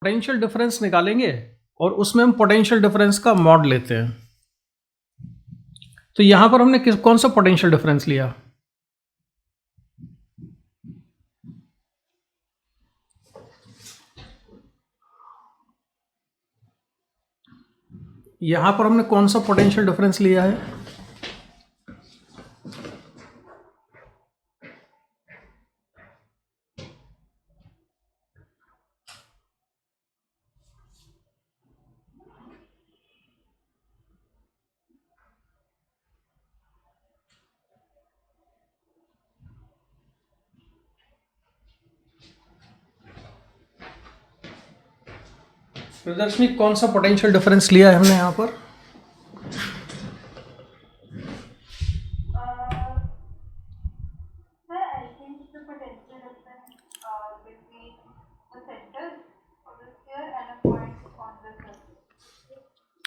Potential difference निकालेंगे और उसमें हम पोटेंशियल डिफरेंस का मॉड लेते हैं। तो यहां पर हमने कौन सा पोटेंशियल डिफरेंस लिया? यहां पर हमने कौन सा पोटेंशियल डिफरेंस लिया है? प्रदर्शनी, कौन सा पोटेंशियल डिफरेंस लिया है हमने यहां पर?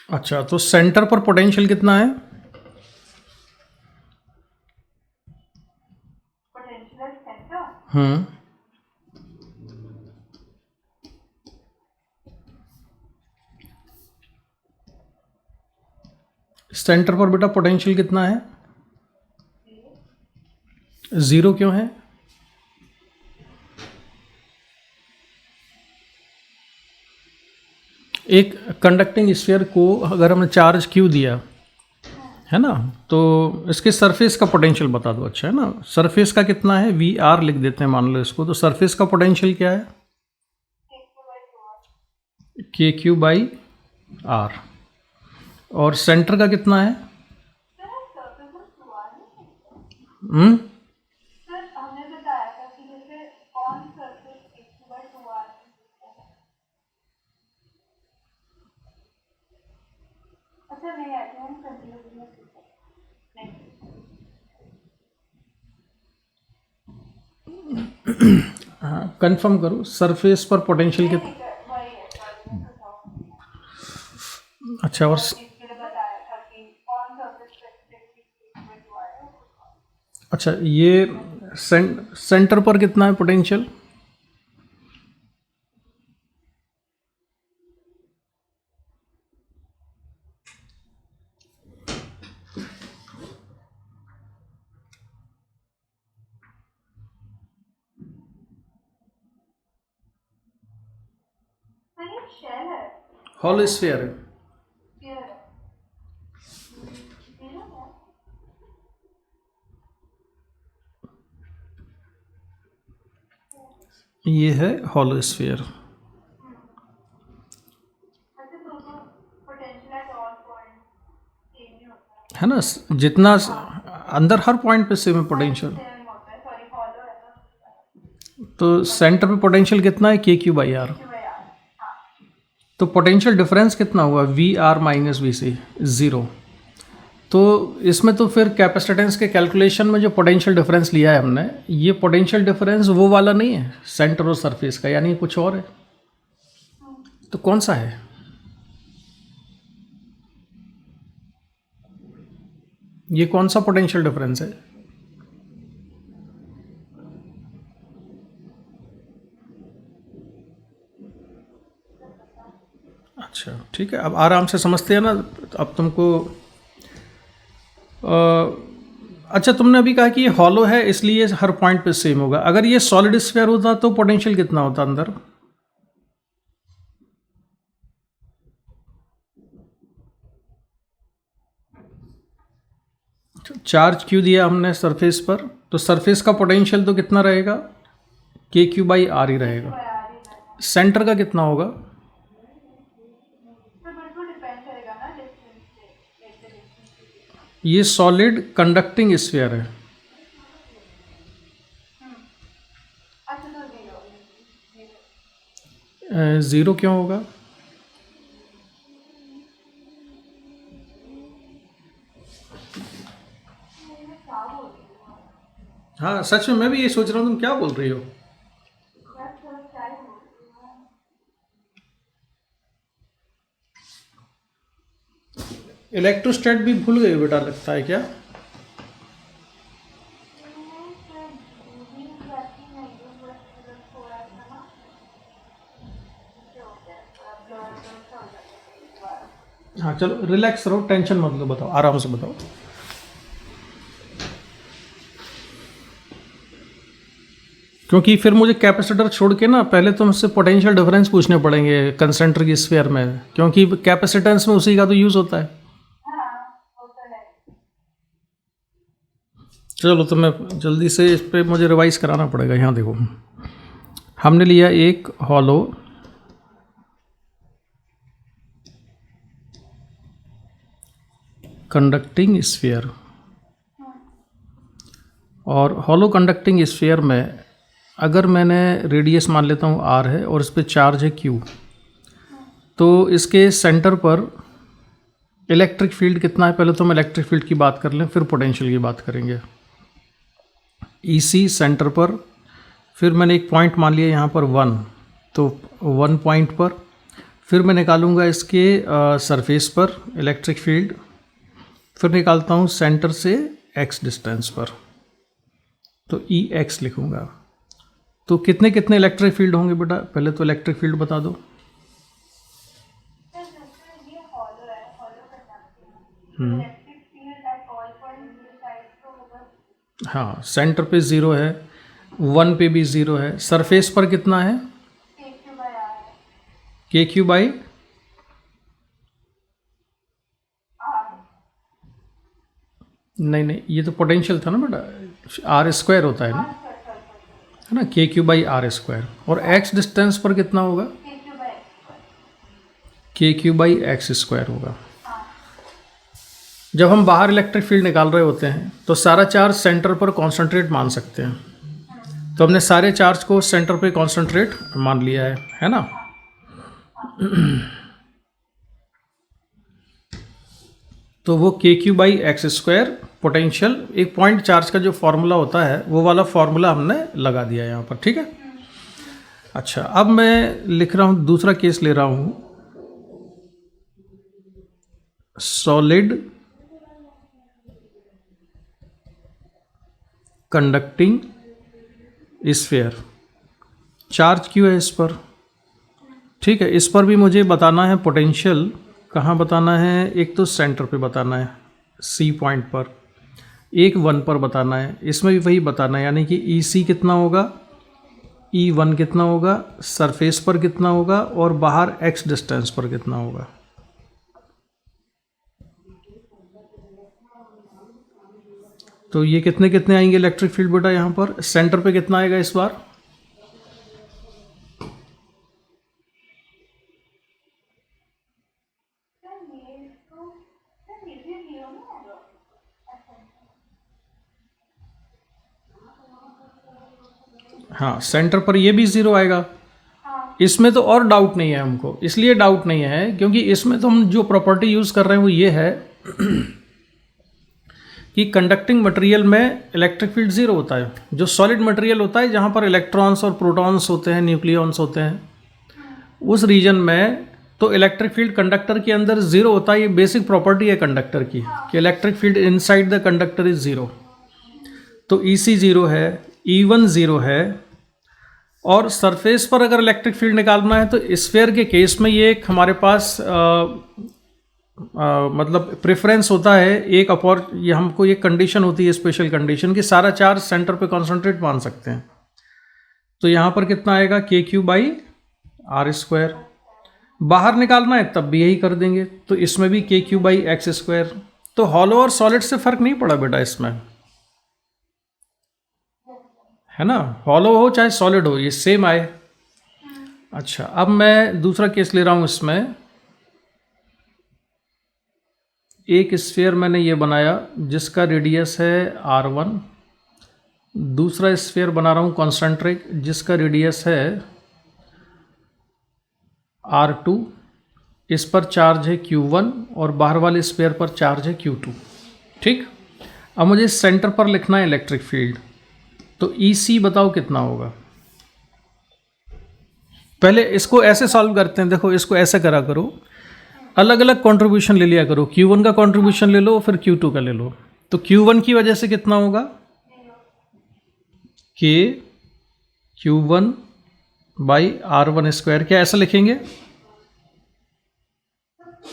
अच्छा, तो सेंटर पर पोटेंशियल कितना है? हम्म सेंटर पर बेटा पोटेंशियल कितना है? 0 क्यों है? एक कंडक्टिंग स्फीयर को अगर हमने चार्ज क्यू दिया है ना, तो इसके सरफेस का पोटेंशियल बता दो। अच्छा है ना, सरफेस का कितना है? वी आर लिख देते हैं मान लो इसको। तो सरफेस का पोटेंशियल क्या है? के क्यू बाई आर। और सेंटर का कितना है? हम्म हाँ, कंफर्म करो सरफेस पर पोटेंशियल कितना। अच्छा, और अच्छा, ये सेंटर पर कितना है पोटेंशियल? हॉल स्फीयर है। ये है हॉलो स्फीयर, है ना। जितना अंदर हर पॉइंट पे सेम है पोटेंशियल। तो सेंटर पे पोटेंशियल कितना है? के क्यू बाई आर। तो पोटेंशियल डिफरेंस कितना हुआ? वी आर माइनस वी सी, 0। तो इसमें तो फिर कैपेसिटेंस के कैलकुलेशन में जो पोटेंशियल डिफरेंस लिया है हमने, ये पोटेंशियल डिफरेंस वो वाला नहीं है सेंटर और सरफेस का, यानी कुछ और है। तो कौन सा है? ये कौन सा पोटेंशियल डिफरेंस है? अच्छा ठीक है, अब आराम से समझते हैं ना। अब तुमको अच्छा, तुमने अभी कहा कि ये हॉलो है इसलिए हर पॉइंट पे सेम होगा। अगर ये सॉलिड स्फीयर होता तो पोटेंशियल कितना होता अंदर? चार्ज क्यू दिया हमने सरफेस पर, तो सरफेस का पोटेंशियल तो कितना रहेगा? के क्यू बाई आर ही रहेगा। सेंटर का कितना होगा? ये सॉलिड कंडक्टिंग स्फीयर है। 0 क्यों होगा? हाँ सच में, मैं भी ये सोच रहा हूँ तुम क्या बोल रही हो। इलेक्ट्रोस्टैट भी भूल गए बेटा, लगता है क्या? हाँ चलो रिलैक्स रहो, टेंशन मत लो, बताओ आराम से बताओ। क्योंकि फिर मुझे कैपेसिटर छोड़ के ना पहले तो मुझसे पोटेंशियल डिफरेंस पूछने पड़ेंगे कंसेंट्रिक स्फीयर में, क्योंकि कैपेसिटेंस में उसी का तो यूज़ होता है। चलो तो मैं जल्दी से इस पर मुझे रिवाइज कराना पड़ेगा। यहाँ देखो, हमने लिया एक हॉलो कंडक्टिंग स्फीयर, और हॉलो कंडक्टिंग स्फीयर में अगर मैंने रेडियस मान लेता हूँ आर है और इस पर चार्ज है क्यू, तो इसके सेंटर पर इलेक्ट्रिक फील्ड कितना है, पहले तो हम इलेक्ट्रिक फील्ड की बात कर लें फिर पोटेंशियल की बात करेंगे। ईसी सेंटर पर, फिर मैंने एक पॉइंट मान लिया यहाँ पर 1, तो 1 पॉइंट पर फिर मैं निकालूंगा इसके सरफेस पर इलेक्ट्रिक फील्ड, फिर निकालता हूँ सेंटर से x डिस्टेंस पर, तो ई एक्स लिखूँगा। तो कितने कितने इलेक्ट्रिक फील्ड होंगे बेटा, पहले तो इलेक्ट्रिक फील्ड बता दो। हाँ सेंटर पे 0 है, 1 पे भी 0 है, सरफेस पर कितना है के क्यू बाई नहीं ये तो पोटेंशियल था ना बेटा, आर स्क्वायर होता है ना के क्यू बाई आर स्क्वायर। और एक्स डिस्टेंस पर कितना होगा, K Q by x square होगा। जब हम बाहर इलेक्ट्रिक फील्ड निकाल रहे होते हैं तो सारा चार्ज सेंटर पर कॉन्सेंट्रेट मान सकते हैं, तो हमने सारे चार्ज को सेंटर पे कॉन्सेंट्रेट मान लिया है ना। तो वो के Q by x square potential एक पॉइंट चार्ज का जो फॉर्मूला होता है वो वाला फॉर्मूला हमने लगा दिया यहाँ पर, ठीक है। अच्छा अब मैं लिख रहा हूँ, दूसरा केस ले रहा हूँ, सॉलिड कंडक्टिंग स्फीयर, चार्ज क्यों है इस पर, ठीक है। इस पर भी मुझे बताना है पोटेंशियल, कहाँ बताना है, एक तो सेंटर पे बताना है सी पॉइंट पर, एक 1 पर बताना है, इसमें भी वही बताना है, यानी कि ई सी कितना होगा, E1 कितना होगा, सरफेस पर कितना होगा और बाहर x डिस्टेंस पर कितना होगा। तो ये कितने कितने आएंगे इलेक्ट्रिक फील्ड बेटा, यहाँ पर सेंटर पे कितना आएगा इस बार, हाँ सेंटर पर ये भी 0 आएगा। इसमें तो और डाउट नहीं है हमको, इसलिए डाउट नहीं है क्योंकि इसमें तो हम जो प्रॉपर्टी यूज़ कर रहे हैं वो ये है कि कंडक्टिंग मटेरियल में इलेक्ट्रिक फील्ड 0 होता है। जो सॉलिड मटेरियल होता है जहाँ पर इलेक्ट्रॉन्स और प्रोटॉन्स होते हैं, न्यूक्लियॉन्स होते हैं, उस रीजन में तो इलेक्ट्रिक फील्ड कंडक्टर के अंदर 0 होता है। ये बेसिक प्रॉपर्टी है कंडक्टर की कि electric field inside the conductor is 0। तो EC 0 है, E1 0 है, और सरफेस पर अगर इलेक्ट्रिक फील्ड निकालना है तो स्फीयर के केस में ये एक हमारे पास मतलब प्रेफरेंस होता है, एक अपॉर ये हमको ये कंडीशन होती है, स्पेशल कंडीशन, कि सारा चार्ज सेंटर पे कॉन्सेंट्रेट मान सकते हैं। तो यहाँ पर कितना आएगा, के क्यू बाई आर स्क्वायर। बाहर निकालना है तब भी यही कर देंगे, तो इसमें भी के क्यू बाई एक्स स्क्वायर। तो हॉलो और सॉलिड से फर्क नहीं पड़ा बेटा इसमें, है ना, हॉलो हो चाहे सॉलिड हो ये सेम आए। अच्छा अब मैं दूसरा केस ले रहा हूँ, इसमें एक स्फीयर मैंने ये बनाया जिसका रेडियस है R1, दूसरा स्फीयर बना रहा हूँ कॉन्सेंट्रिक जिसका रेडियस है R2, इस पर चार्ज है Q1 और बाहर वाले स्फीयर पर चार्ज है Q2, ठीक। अब मुझे सेंटर पर लिखना है इलेक्ट्रिक फील्ड, तो EC बताओ कितना होगा। पहले इसको ऐसे सॉल्व करते हैं, देखो इसको ऐसे करा करो, अलग अलग कंट्रीब्यूशन ले लिया करो, Q1 का कंट्रीब्यूशन ले लो फिर Q2 का ले लो। तो Q1 की वजह से कितना होगा, K Q1 by R1 square, क्या ऐसा लिखेंगे,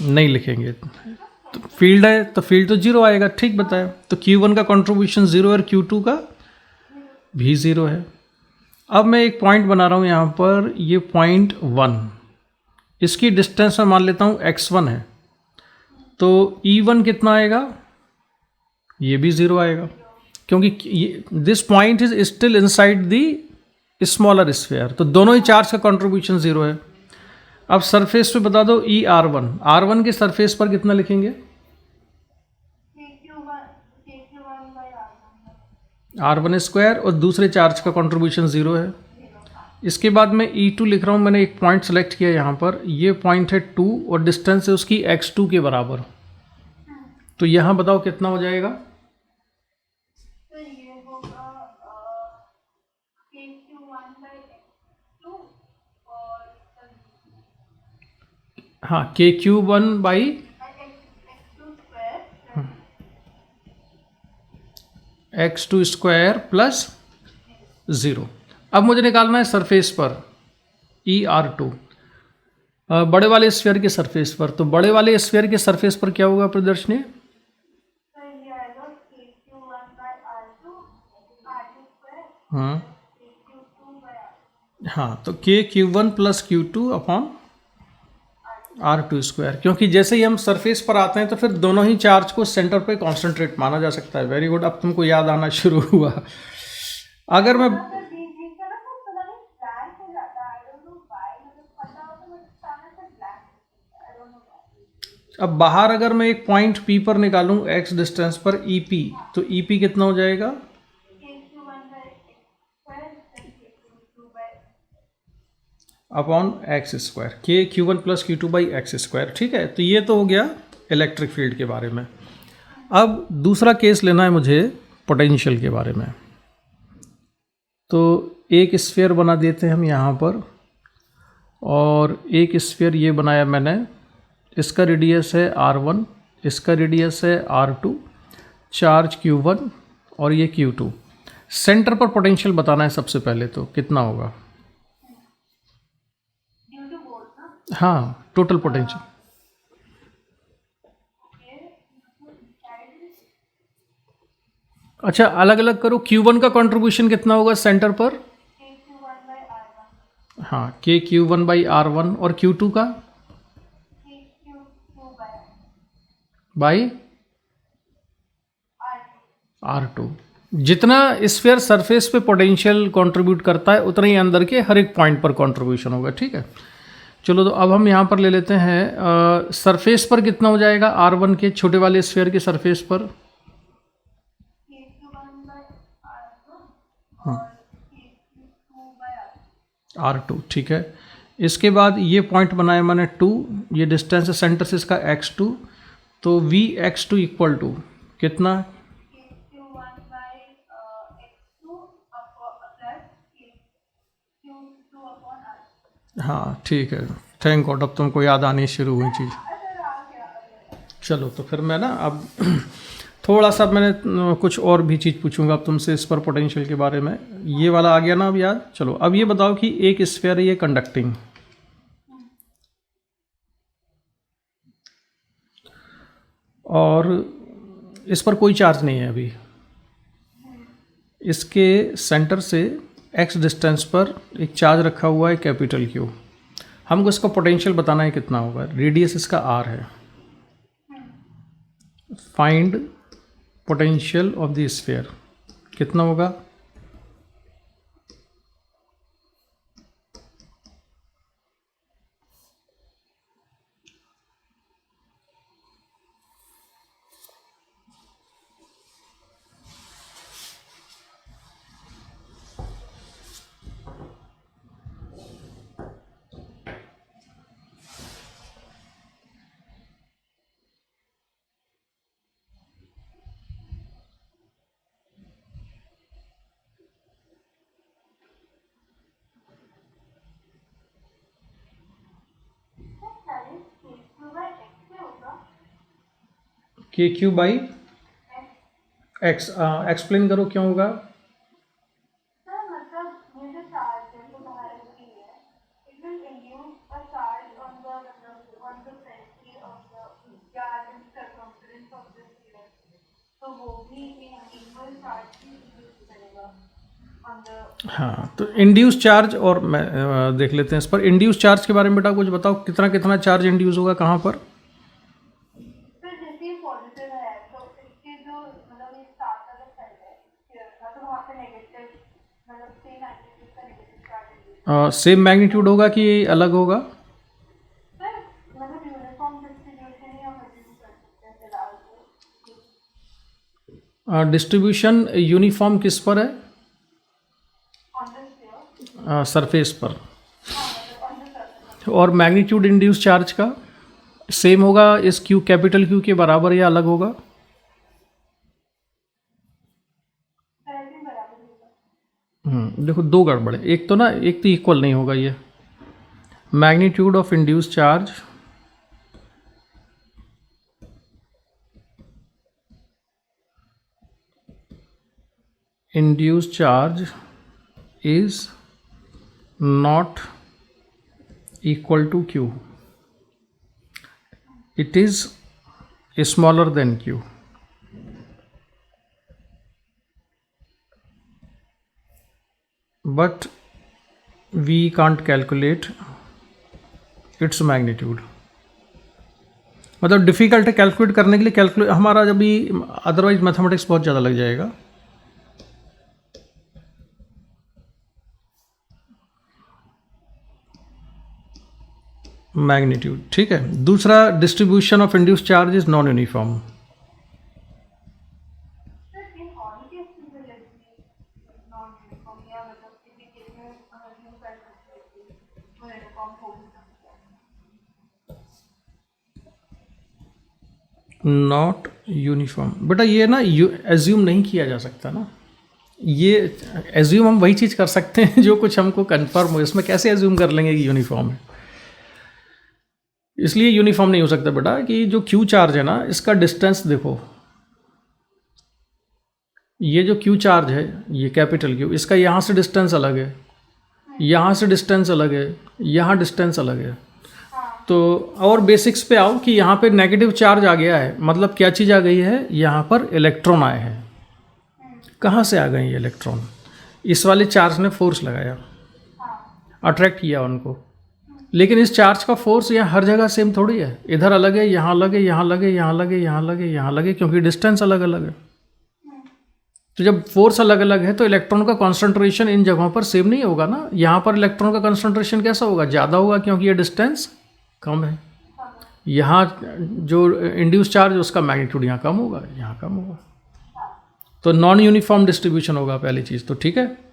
नहीं लिखेंगे। तो फील्ड है तो फील्ड तो जीरो आएगा, ठीक बताया। तो Q1 का कंट्रीब्यूशन जीरो है और Q2 का भी जीरो है। अब मैं एक पॉइंट बना रहा हूँ यहाँ पर, ये पॉइंट 1, इसकी डिस्टेंस मैं मान लेता हूँ x1 है, तो E1 कितना आएगा, ये भी ज़ीरो आएगा, क्योंकि this point is still inside the smaller sphere, तो दोनों ही चार्ज का कंट्रीब्यूशन ज़ीरो है। अब सरफेस पे बता दो R1 के सरफेस पर कितना लिखेंगे, R1 स्क्वायर, और दूसरे चार्ज का कंट्रीब्यूशन ज़ीरो है। इसके बाद मैं E2 लिख रहा हूँ, मैंने एक पॉइंट सेलेक्ट किया यहाँ पर, ये पॉइंट है 2 और डिस्टेंस है उसकी x2 के बराबर, तो यहाँ बताओ कितना हो जाएगा, हाँ KQ1/x2 स्क्वायर प्लस ज़ीरो। अब मुझे निकालना है सरफेस पर ER2, बड़े वाले स्फीयर के सरफेस पर। तो बड़े वाले स्फीयर के सरफेस पर क्या होगा प्रदर्शनी, हाँ हाँ, तो KQ1+Q2/R2 स्क्वायर, क्योंकि जैसे ही हम सरफेस पर आते हैं तो फिर दोनों ही चार्ज को सेंटर पे कॉन्सेंट्रेट माना जा सकता है। वेरी गुड, अब तुमको याद आना शुरू हुआ। अगर मैं अब बाहर अगर मैं एक पॉइंट P पर निकालूं x डिस्टेंस पर EP, तो EP कितना हो जाएगा, अपॉन एक्स स्क्वायर, KQ1+Q2/x², ठीक है। तो ये तो हो गया इलेक्ट्रिक फील्ड के बारे में। अब दूसरा केस लेना है मुझे पोटेंशियल के बारे में। तो एक स्फीयर बना देते हैं हम यहाँ पर, और एक स्फीयर ये बनाया मैंने, इसका रेडियस है R1, इसका रेडियस है R2, चार्ज Q1 और ये Q2। सेंटर पर पोटेंशियल बताना है सबसे पहले, तो कितना होगा, हाँ टोटल पोटेंशियल। अच्छा अलग अलग करो, Q1 का कंट्रीब्यूशन कितना होगा सेंटर पर, हाँ KQ1/R1, और Q2 का बाई R2। जितना स्फीयर सरफेस पे पोटेंशियल कंट्रीब्यूट करता है उतना ही अंदर के हर एक पॉइंट पर कंट्रीब्यूशन होगा, ठीक है। चलो तो अब हम यहाँ पर ले लेते हैं सरफेस पर कितना हो जाएगा, R1 के छोटे वाले स्फीयर के सरफेस पर, हाँ R2, ठीक है। इसके बाद ये पॉइंट बनाया मैंने 2, ये डिस्टेंस है सेंटर से इसका x2, तो Vx2 इक्वल टू कितना, हाँ ठीक है, थैंक गॉड, अब तुमको याद आनी शुरू हुई चीज़। चलो तो फिर मैं ना अब थोड़ा सा मैंने कुछ और भी चीज़ पूछूंगा अब तुमसे इस पर पोटेंशियल के बारे में। ये वाला आ गया ना अब याद। चलो अब ये बताओ कि एक स्फीयर है ये कंडक्टिंग, और इस पर कोई चार्ज नहीं है अभी, इसके सेंटर से x डिस्टेंस पर एक चार्ज रखा हुआ है कैपिटल Q। हमको इसका पोटेंशियल बताना है कितना होगा, रेडियस इसका R है। Find potential of the sphere कितना होगा, KQ/x। एक्सप्लेन करो क्यों होगा, हाँ, तो इंड्यूस चार्ज, और मैं देख लेते हैं इस पर इंड्यूस चार्ज के बारे में बेटा कुछ बताओ, कितना कितना चार्ज इंड्यूस होगा कहाँ पर? सेम मैग्नीट्यूड होगा कि अलग होगा? डिस्ट्रीब्यूशन यूनिफॉर्म किस पर है? सरफेस पर। और मैग्नीट्यूड इंड्यूस चार्ज का सेम होगा इस क्यू, कैपिटल क्यू के बराबर या अलग होगा? देखो दो गड़बड़ है, एक तो ना, एक तो इक्वल नहीं होगा ये। Magnitude of induce charge is not equal to q, it is smaller than q. But we can't calculate its magnitude. मतलब डिफ़िकल्ट है कैलकुलेट करने के लिए, कैलकुलेट हमारा जब भी, अदरवाइज मैथमेटिक्स बहुत ज़्यादा लग जाएगा। मैग्नीट्यूड ठीक है। दूसरा, distribution of induce charge is non uniform. Not uniform बेटा, ये ना एज्यूम नहीं किया जा सकता ना, ये एज्यूम हम वही चीज़ कर सकते हैं जो कुछ हमको कंफर्म हो, इसमें कैसे एज्यूम कर लेंगे कि यूनिफॉर्म है? इसलिए यूनिफॉर्म नहीं हो सकता बेटा कि जो क्यू चार्ज है ना, इसका डिस्टेंस देखो, ये जो क्यू चार्ज है, ये कैपिटल क्यू, इसका यहाँ से डिस्टेंस अलग है, यहाँ से डिस्टेंस अलग है, यहाँ डिस्टेंस अलग है। तो और बेसिक्स पे आओ कि यहाँ पे नेगेटिव चार्ज आ गया है, मतलब क्या चीज़ आ गई है, यहाँ पर इलेक्ट्रॉन आए हैं। कहाँ से आ गए ये इलेक्ट्रॉन? इस वाले चार्ज ने फोर्स लगाया, अट्रैक्ट किया उनको। लेकिन इस चार्ज का फोर्स यहाँ हर जगह सेम थोड़ी है, इधर अलग है, यहाँ अलग है, यहाँ अलग है, यहाँ अलग है, यहाँ अलग है, यहाँ अलग है, क्योंकि डिस्टेंस अलग अलग है। तो जब फोर्स अलग अलग है तो इलेक्ट्रॉन का कॉन्सेंट्रेशन इन जगहों पर सेम नहीं होगा ना। यहाँ पर इलेक्ट्रॉन का कॉन्सेंट्रेशन कैसा होगा? ज़्यादा होगा, क्योंकि ये डिस्टेंस कम है। यहाँ जो इंड्यूस चार्ज उसका मैग्नीट्यूड यहाँ कम होगा, यहाँ कम होगा। तो नॉन यूनिफॉर्म डिस्ट्रीब्यूशन होगा पहली चीज़ तो, ठीक है।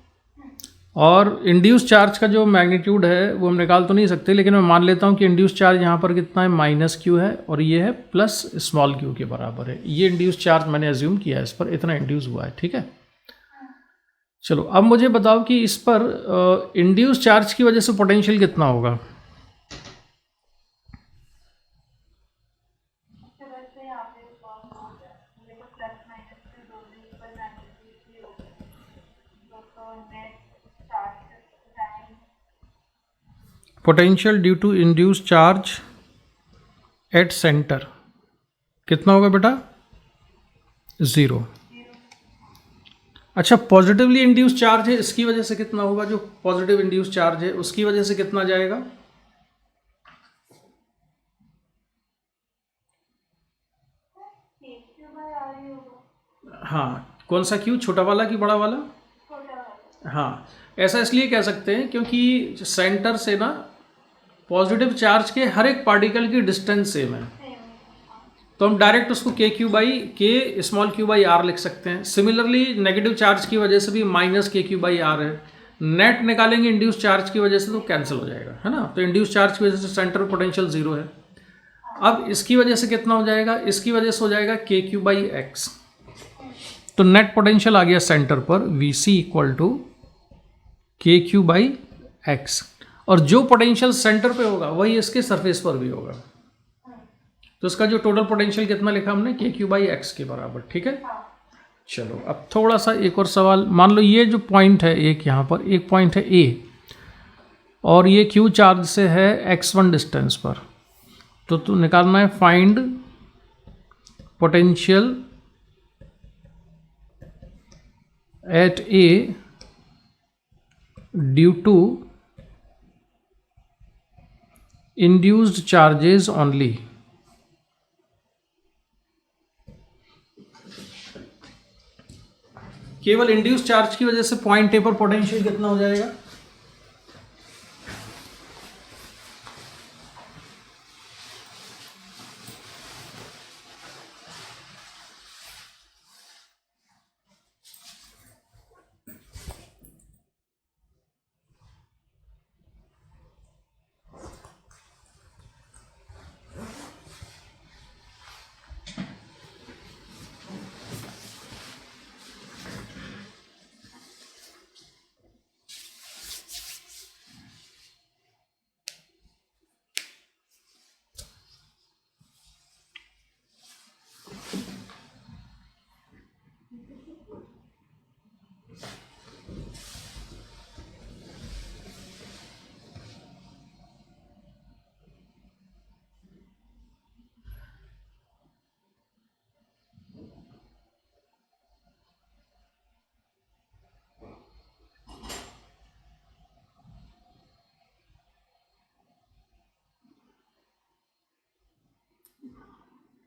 और इंड्यूस चार्ज का जो मैग्नीट्यूड है वो हम निकाल तो नहीं सकते, लेकिन मैं मान लेता हूँ कि इंड्यूस चार्ज यहाँ पर कितना है, -q है, और ये है +स्मॉल q के बराबर है। ये इंड्यूस चार्ज मैंने एज्यूम किया है, इस पर इतना इंड्यूस हुआ है, ठीक है। चलो अब मुझे बताओ कि इस पर इंड्यूस चार्ज की वजह से पोटेंशियल कितना होगा? Potential due to induce charge at centre कितना होगा बेटा? 0। अच्छा, पॉजिटिवली इंड्यूस चार्ज है, इसकी वजह से कितना होगा? जो पॉजिटिव इंड्यूस चार्ज है उसकी वजह से कितना जाएगा? हाँ, कौन सा क्यू, छोटा वाला कि बड़ा वाला? हाँ, ऐसा इसलिए कह सकते हैं क्योंकि सेंटर से ना पॉजिटिव चार्ज के हर एक पार्टिकल की डिस्टेंस सेम है, तो हम डायरेक्ट उसको के स्मॉल क्यू बाई आर लिख सकते हैं। सिमिलरली नेगेटिव चार्ज की वजह से भी -kq बाई आर है। नेट निकालेंगे इंड्यूस चार्ज की वजह से तो कैंसिल हो जाएगा, है ना। तो इंड्यूस चार्ज की वजह से सेंटर पोटेंशियल 0 है। अब इसकी वजह से कितना हो जाएगा? इसकी वजह से हो जाएगा kq बाई x। तो नेट पोटेंशियल आ गया सेंटर पर Vc = kq बाई x, और जो पोटेंशियल सेंटर पे होगा वही इसके सरफेस पर भी होगा। तो इसका जो टोटल पोटेंशियल कितना लिखा हमने, kq बाई x के बराबर, ठीक है। चलो अब थोड़ा सा एक और सवाल, मान लो ये जो पॉइंट है, एक यहाँ पर एक पॉइंट है A, और ये q चार्ज से है x1 डिस्टेंस पर, तो निकालना है find potential at A due to induced charges only. केवल इंड्यूस चार्ज की वजह से पॉइंट ए पर पोटेंशियल कितना हो जाएगा?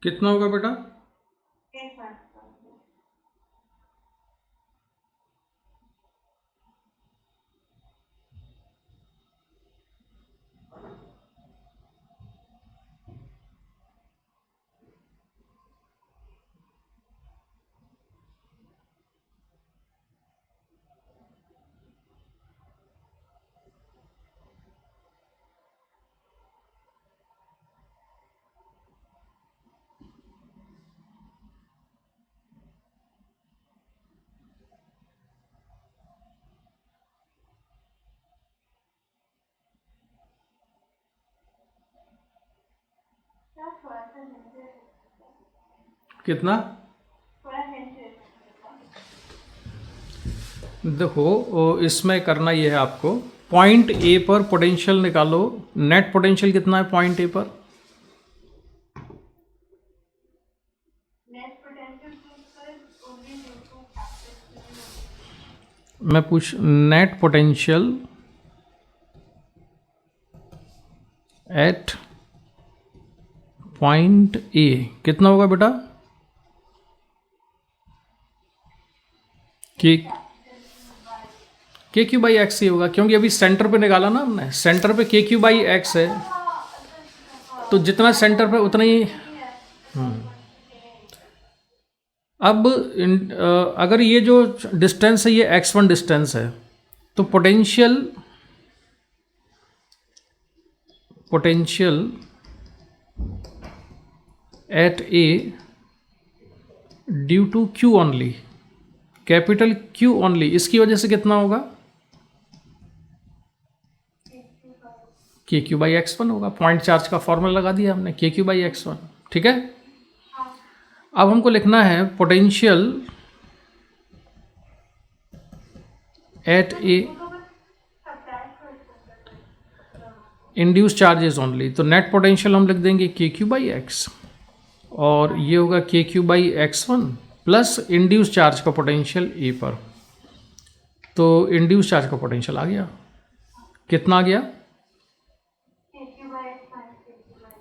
कितना होगा बेटा? कितना? देखो इसमें करना ये है आपको, पॉइंट ए पर पोटेंशियल निकालो। नेट पोटेंशियल कितना है पॉइंट ए पर? मैं पूछ net potential at point A कितना होगा बेटा? के क्यू बाई एक्स ही होगा, क्योंकि अभी सेंटर पे निकाला ना हमने, सेंटर पे के क्यू बाई एक्स है, तो जितना सेंटर पे उतना ही। अब अगर ये जो डिस्टेंस है ये x1 डिस्टेंस है, तो potential at A due to Q only, capital Q only, इसकी वजह से कितना होगा? के क्यू बाई एक्स1 होगा। पॉइंट चार्ज का फॉर्मूला लगा दिया हमने, के क्यू बाई एक्स1। ठीक है, अब हमको लिखना है potential at A induce charges only, तो नेट पोटेंशियल हम लिख देंगे के क्यू बाई एक्स, और ये होगा K Q by X one plus induce charge का पोटेंशियल ए पर। तो इंड्यूस चार्ज का पोटेंशियल आ गया, कितना आ गया?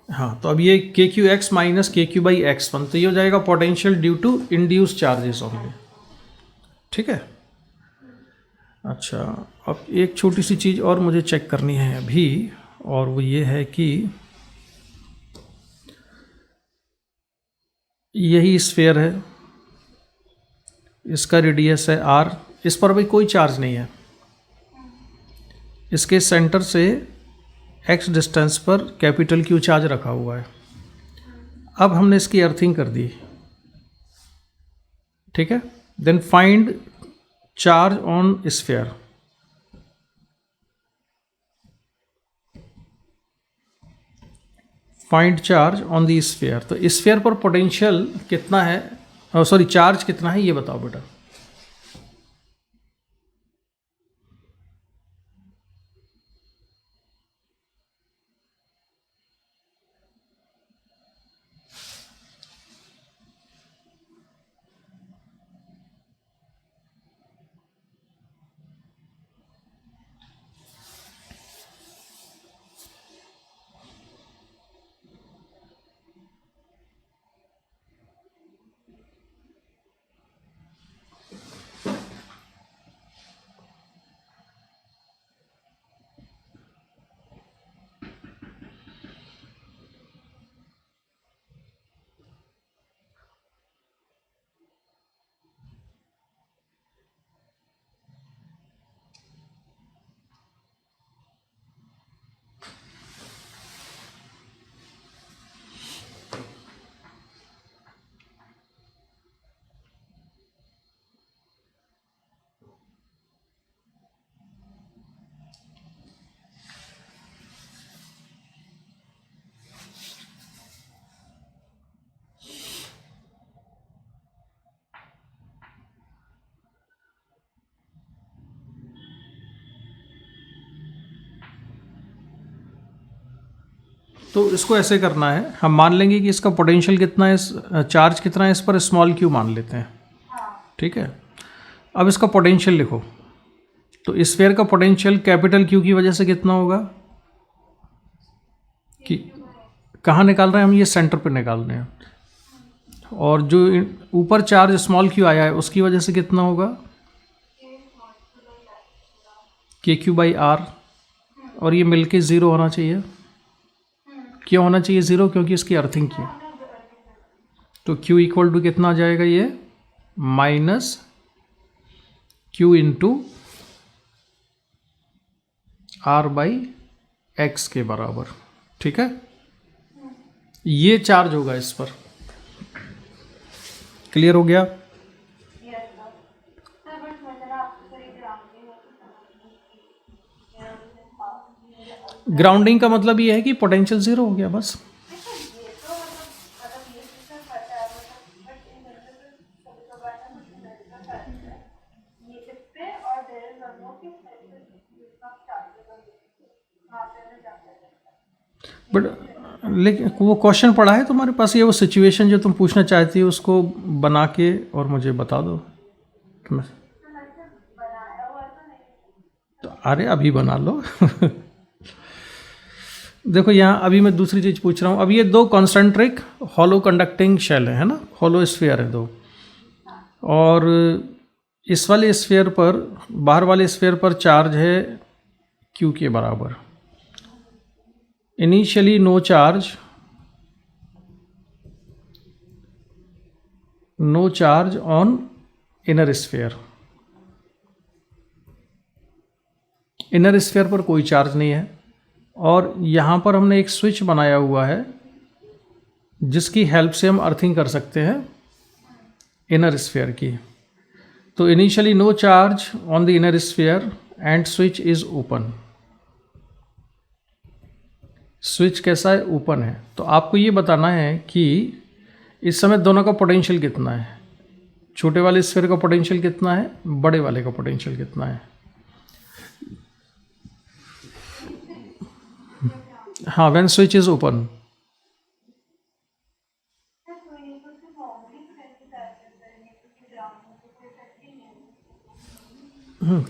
हाँ, तो अब ये K Q X minus K Q by X one, तो ये हो जाएगा potential due to induce charges only. ठीक है, अच्छा अब एक छोटी सी चीज़ और मुझे चेक करनी है अभी, और वो ये है कि यही स्फीयर है, इसका रेडियस है आर, इस पर भी कोई चार्ज नहीं है, इसके सेंटर से एक्स डिस्टेंस पर कैपिटल क्यू चार्ज रखा हुआ है। अब हमने इसकी अर्थिंग कर दी। ठीक है, then find charge on sphere. Find charge on the sphere, तो स्फीयर पर पोटेंशियल कितना है, सॉरी चार्ज कितना है ये बताओ बेटा। तो इसको ऐसे करना है, हम मान लेंगे कि इसका पोटेंशियल कितना है, चार्ज कितना है इस पर, स्मॉल क्यू मान लेते हैं, ठीक है। अब इसका पोटेंशियल लिखो, तो स्फीयर का पोटेंशियल कैपिटल क्यू की वजह से कितना होगा, कि कहाँ निकाल रहे हैं हम, ये सेंटर पे निकाल रहे हैं, और जो ऊपर चार्ज स्मॉल क्यू आया है उसकी वजह से कितना होगा, के क्यू बाई आर, और ये मिलके ज़ीरो होना चाहिए। क्यों होना चाहिए ज़ीरो, क्योंकि इसकी अर्थिंग की, तो Q इक्वल टू कितना आ जाएगा, ये minus Q into R by X के बराबर, ठीक है। ये चार्ज होगा इस पर, क्लियर हो गया। ग्राउंडिंग का मतलब ये है कि पोटेंशियल ज़ीरो हो गया बस। बट लेकिन वो क्वेश्चन पढ़ा है तुम्हारे पास, ये वो सिचुएशन जो तुम पूछना चाहती हो उसको बना के और मुझे बता दो। तो अरे अभी बना लो देखो यहाँ अभी मैं दूसरी चीज़ पूछ रहा हूँ। अब ये दो कॉन्सेंट्रिक हॉलो कंडक्टिंग शेल है ना, हॉलो स्फीयर है दो, और इस वाले स्फीयर पर, बाहर वाले स्फीयर पर चार्ज है Q के बराबर। Initially no charge on inner sphere, inner sphere पर कोई चार्ज नहीं है, और यहाँ पर हमने एक स्विच बनाया हुआ है जिसकी हेल्प से हम अर्थिंग कर सकते हैं इनर स्फीयर की। तो initially no charge on the inner sphere and switch is open. Switch कैसा है, ओपन है। तो आपको ये बताना है कि इस समय दोनों का पोटेंशियल कितना है, छोटे वाले स्फीयर का पोटेंशियल कितना है, बड़े वाले का पोटेंशियल कितना है। हाँ, व्हेन स्विच इज ओपन।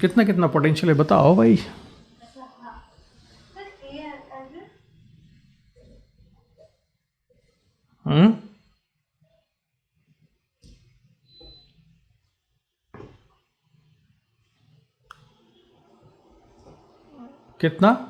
कितना कितना पोटेंशियल है बताओ भाई। हम्म, कितना,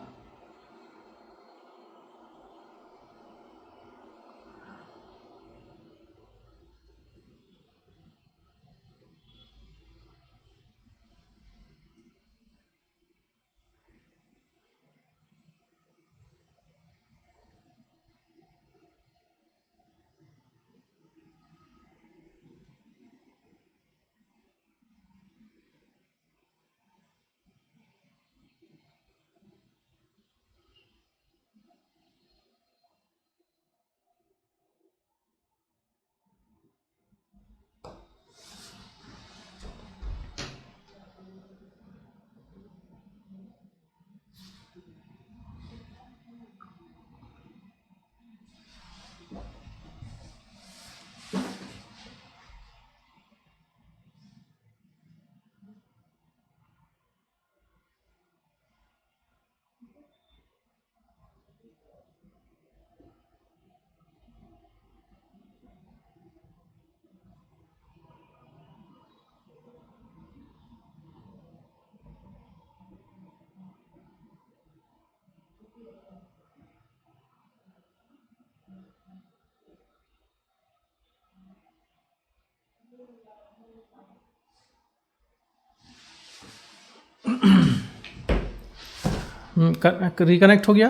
रिकनेक्ट हो गया।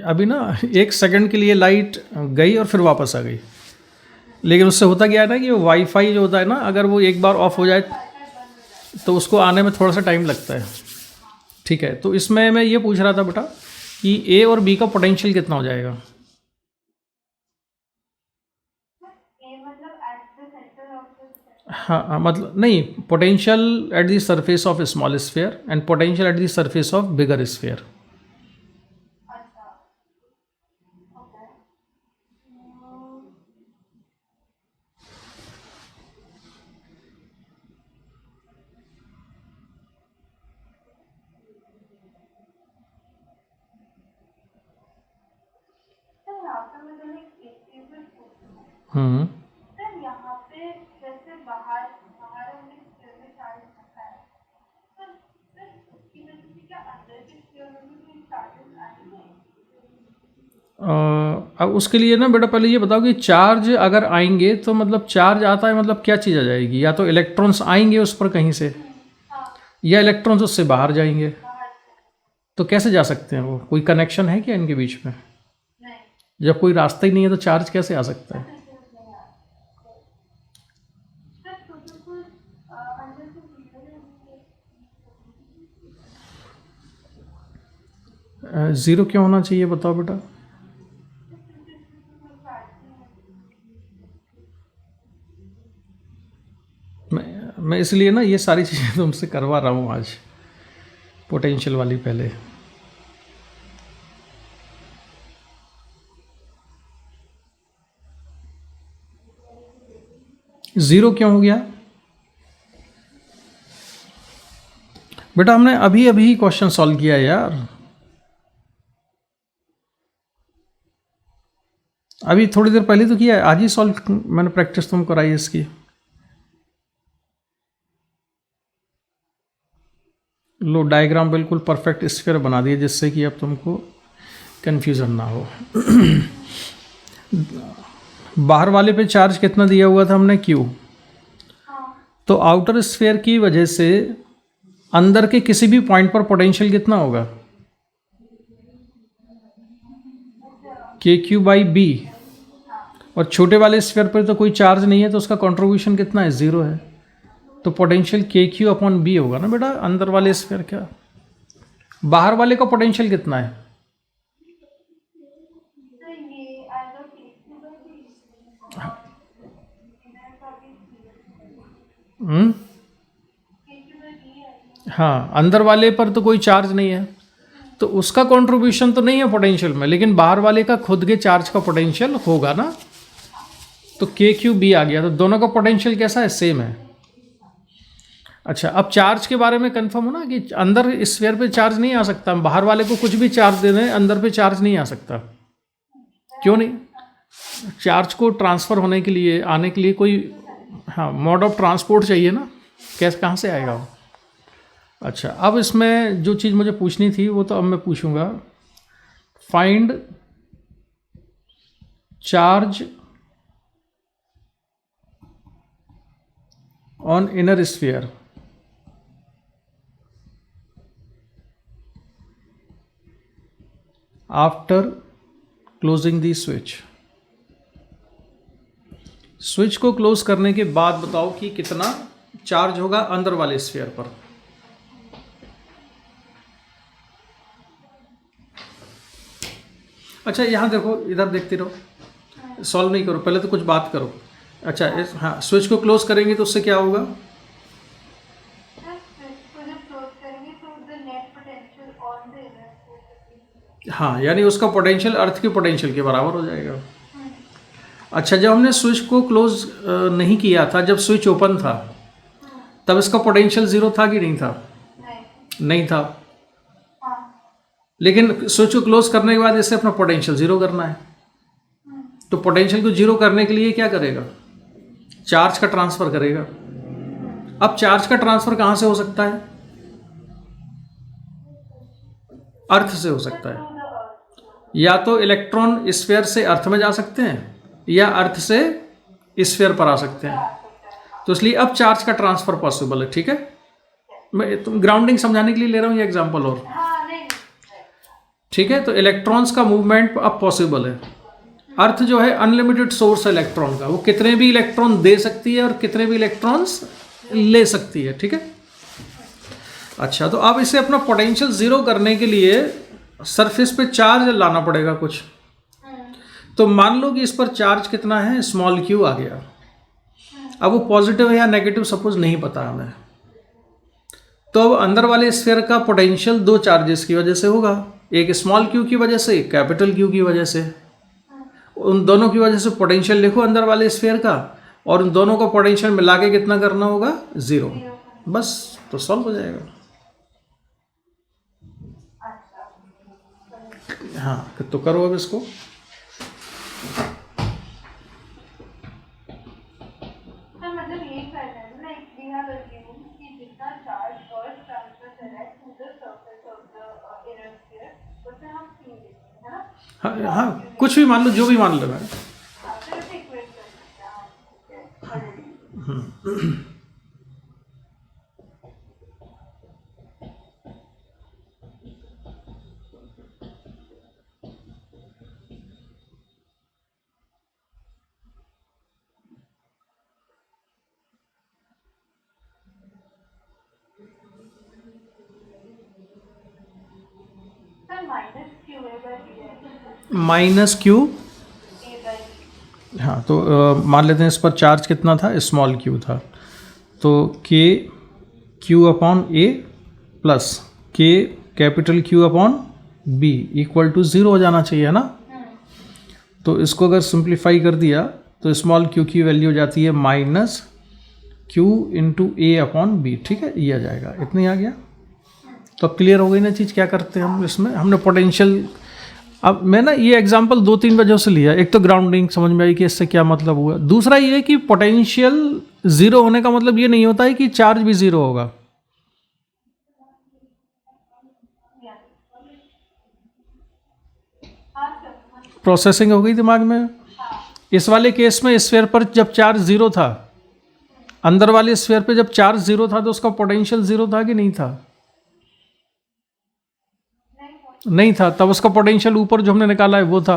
अभी ना एक सेकंड के लिए लाइट गई और फिर वापस आ गई, लेकिन उससे होता क्या है ना कि वाईफाई जो होता है ना, अगर वो एक बार ऑफ हो जाए तो उसको आने में थोड़ा सा टाइम लगता है, ठीक है। तो इसमें मैं ये पूछ रहा था बेटा कि ए और बी का पोटेंशियल कितना हो जाएगा। हाँ, मतलब नहीं, potential at the surface of small sphere and potential at the surface of bigger sphere. Hmm sir यहाँ पे जैसे बाहर बाहर हमने स्फीयर में चार्ज रखा है, तो सर उसकी वजह से क्या अंदर के स्फीयर में भी कोई चार्जेस आएंगे? अब उसके लिए ना बेटा पहले ये बताओ कि चार्ज अगर आएंगे तो मतलब चार्ज आता है मतलब क्या चीज़ आ जाएगी, या तो इलेक्ट्रॉन्स आएंगे उस पर कहीं से हाँ, या इलेक्ट्रॉन्स उससे बाहर जाएंगे। बाहर से। तो कैसे जा सकते हैं वो, कोई कनेक्शन है क्या इनके बीच में? नहीं। जब कोई रास्ता ही नहीं है तो चार्ज कैसे आ सकता है? सर तो बिल्कुल अंदर से ज़ीरो क्यों होना चाहिए बताओ बेटा? मैं इसलिए ना ये सारी चीज़ें तुमसे करवा रहा हूँ आज, पोटेंशियल वाली पहले। ज़ीरो क्यों हो गया बेटा? हमने अभी अभी क्वेश्चन सॉल्व किया यार, अभी थोड़ी देर पहले तो किया है, आज ही सॉल्व मैंने प्रैक्टिस तुमको कराई है इसकी। लो डायग्राम बिल्कुल परफेक्ट स्फीयर बना दिए जिससे कि अब तुमको कन्फ्यूज़न ना हो। बाहर वाले पे चार्ज कितना दिया हुआ था हमने, क्यू। तो आउटर स्फीयर की वजह से अंदर के किसी भी पॉइंट पर पोटेंशियल कितना होगा, के क्यू बाई बी। और छोटे वाले स्फीयर पर तो कोई चार्ज नहीं है तो उसका कंट्रीब्यूशन कितना है, ज़ीरो है। तो पोटेंशियल के क्यू अपॉन बी होगा ना बेटा, अंदर वाले स्फीयर क्या। बाहर वाले का पोटेंशियल कितना है, हम्म हाँ, अंदर वाले पर तो कोई चार्ज नहीं है तो उसका कंट्रीब्यूशन तो नहीं है पोटेंशियल में, लेकिन बाहर वाले का खुद के चार्ज का पोटेंशियल होगा ना। तो के क्यू बी आ गया, तो दोनों का पोटेंशियल कैसा है, सेम है। अच्छा, अब चार्ज के बारे में कंफर्म हो ना कि अंदर स्फीयर पे चार्ज नहीं आ सकता, बाहर वाले को कुछ भी चार्ज दे दें अंदर पे चार्ज नहीं आ सकता। क्यों नहीं? चार्ज को ट्रांसफ़र होने के लिए, आने के लिए कोई हाँ मोड ऑफ ट्रांसपोर्ट चाहिए ना, कैसे कहाँ से आएगा वो। अच्छा, अब इसमें जो चीज़ मुझे पूछनी थी वो तो अब मैं पूछूंगा, find charge on inner sphere after closing the switch. Switch को क्लोज करने के बाद बताओ कि कितना चार्ज होगा अंदर वाले स्फीयर पर। अच्छा यहाँ देखो, इधर देखते रहो, सॉल्व नहीं करो, पहले तो कुछ बात करो। अच्छा हाँ, स्विच को क्लोज करेंगे तो उससे क्या होगा, हाँ यानी उसका पोटेंशियल अर्थ के पोटेंशियल के बराबर हो जाएगा। अच्छा, जब हमने स्विच को क्लोज नहीं किया था, जब स्विच ओपन था तब इसका पोटेंशियल ज़ीरो था कि नहीं था? नहीं था। लेकिन स्विच को क्लोज करने के बाद इसे अपना पोटेंशियल ज़ीरो करना है, तो पोटेंशियल को ज़ीरो करने के लिए क्या करेगा, चार्ज का ट्रांसफ़र करेगा। अब चार्ज का ट्रांसफ़र कहाँ से हो सकता है, अर्थ से हो सकता है। या तो इलेक्ट्रॉन स्फीयर से अर्थ में जा सकते हैं या अर्थ से स्फीयर पर आ सकते हैं, तो इसलिए अब चार्ज का ट्रांसफ़र पॉसिबल है। ठीक है, मैं तुम ग्राउंडिंग समझाने के लिए ले रहा हूँ ये एग्जांपल और। ठीक है, तो इलेक्ट्रॉन्स का मूवमेंट अब पॉसिबल है। अर्थ जो है अनलिमिटेड सोर्स है इलेक्ट्रॉन का, वो कितने भी इलेक्ट्रॉन दे सकती है और कितने भी इलेक्ट्रॉन्स ले सकती है। ठीक है, अच्छा तो अब इसे अपना पोटेंशियल ज़ीरो करने के लिए सरफेस पे चार्ज लाना पड़ेगा कुछ। तो मान लो कि इस पर चार्ज कितना है, स्मॉल क्यू आ गया। अब वो पॉजिटिव है या नेगेटिव सपोज नहीं पता हमें, तो अब अंदर वाले स्फीयर का पोटेंशियल दो चार्जेस की वजह से होगा, एक स्मॉल क्यू की वजह से, एक कैपिटल क्यू की वजह से। उन दोनों की वजह से पोटेंशियल लिखो अंदर वाले स्फीयर का, और उन दोनों का पोटेंशियल मिला के कितना करना होगा, ज़ीरो। बस तो सॉल्व हो जाएगा। हाँ तो करो अब इसको। तो मतलब यही करना है ना, वी हैव अज्यूम्ड कि जितना चार्ज फर्स्ट ट्रांसफर कर रहा है to the surface of the inner sphere उसे हम q लेते हैं, है ना? हाँ हाँ, कुछ भी मान लो, जो भी मान लो मैं। फिर उसे इक्वेट कर सकते हैं हम, ठीक है already. Sir minus Q A by b है, minus Q, A by b. हाँ तो मान लेते हैं इस पर चार्ज कितना था, स्मॉल क्यू था, तो K Q upon A plus K capital Q upon B equal to 0 हो जाना चाहिए, है ना? तो इसको अगर सिंप्लीफाई कर दिया तो स्मॉल क्यू की वैल्यू हो जाती है माइनस क्यू इंटू ए अपॉन बी, ठीक है, ये आ जाएगा, इतनी आ गया। तो अब क्लियर हो गई ना चीज़, क्या करते हैं हम इसमें, हमने पोटेंशियल, अब मैं ना ये एग्जांपल 2-3 वजहों से लिया। एक तो ग्राउंडिंग समझ में आई कि इससे क्या मतलब हुआ, दूसरा ये कि पोटेंशियल ज़ीरो होने का मतलब ये नहीं होता है कि चार्ज भी ज़ीरो होगा। प्रोसेसिंग हो गई दिमाग में। इस वाले केस में स्फीयर पर जब चार्ज ज़ीरो था, अंदर वाले स्फीयर पे जब चार्ज ज़ीरो था तो उसका पोटेंशियल ज़ीरो था कि नहीं था? नहीं था, तब उसका पोटेंशियल ऊपर जो हमने निकाला है वो था,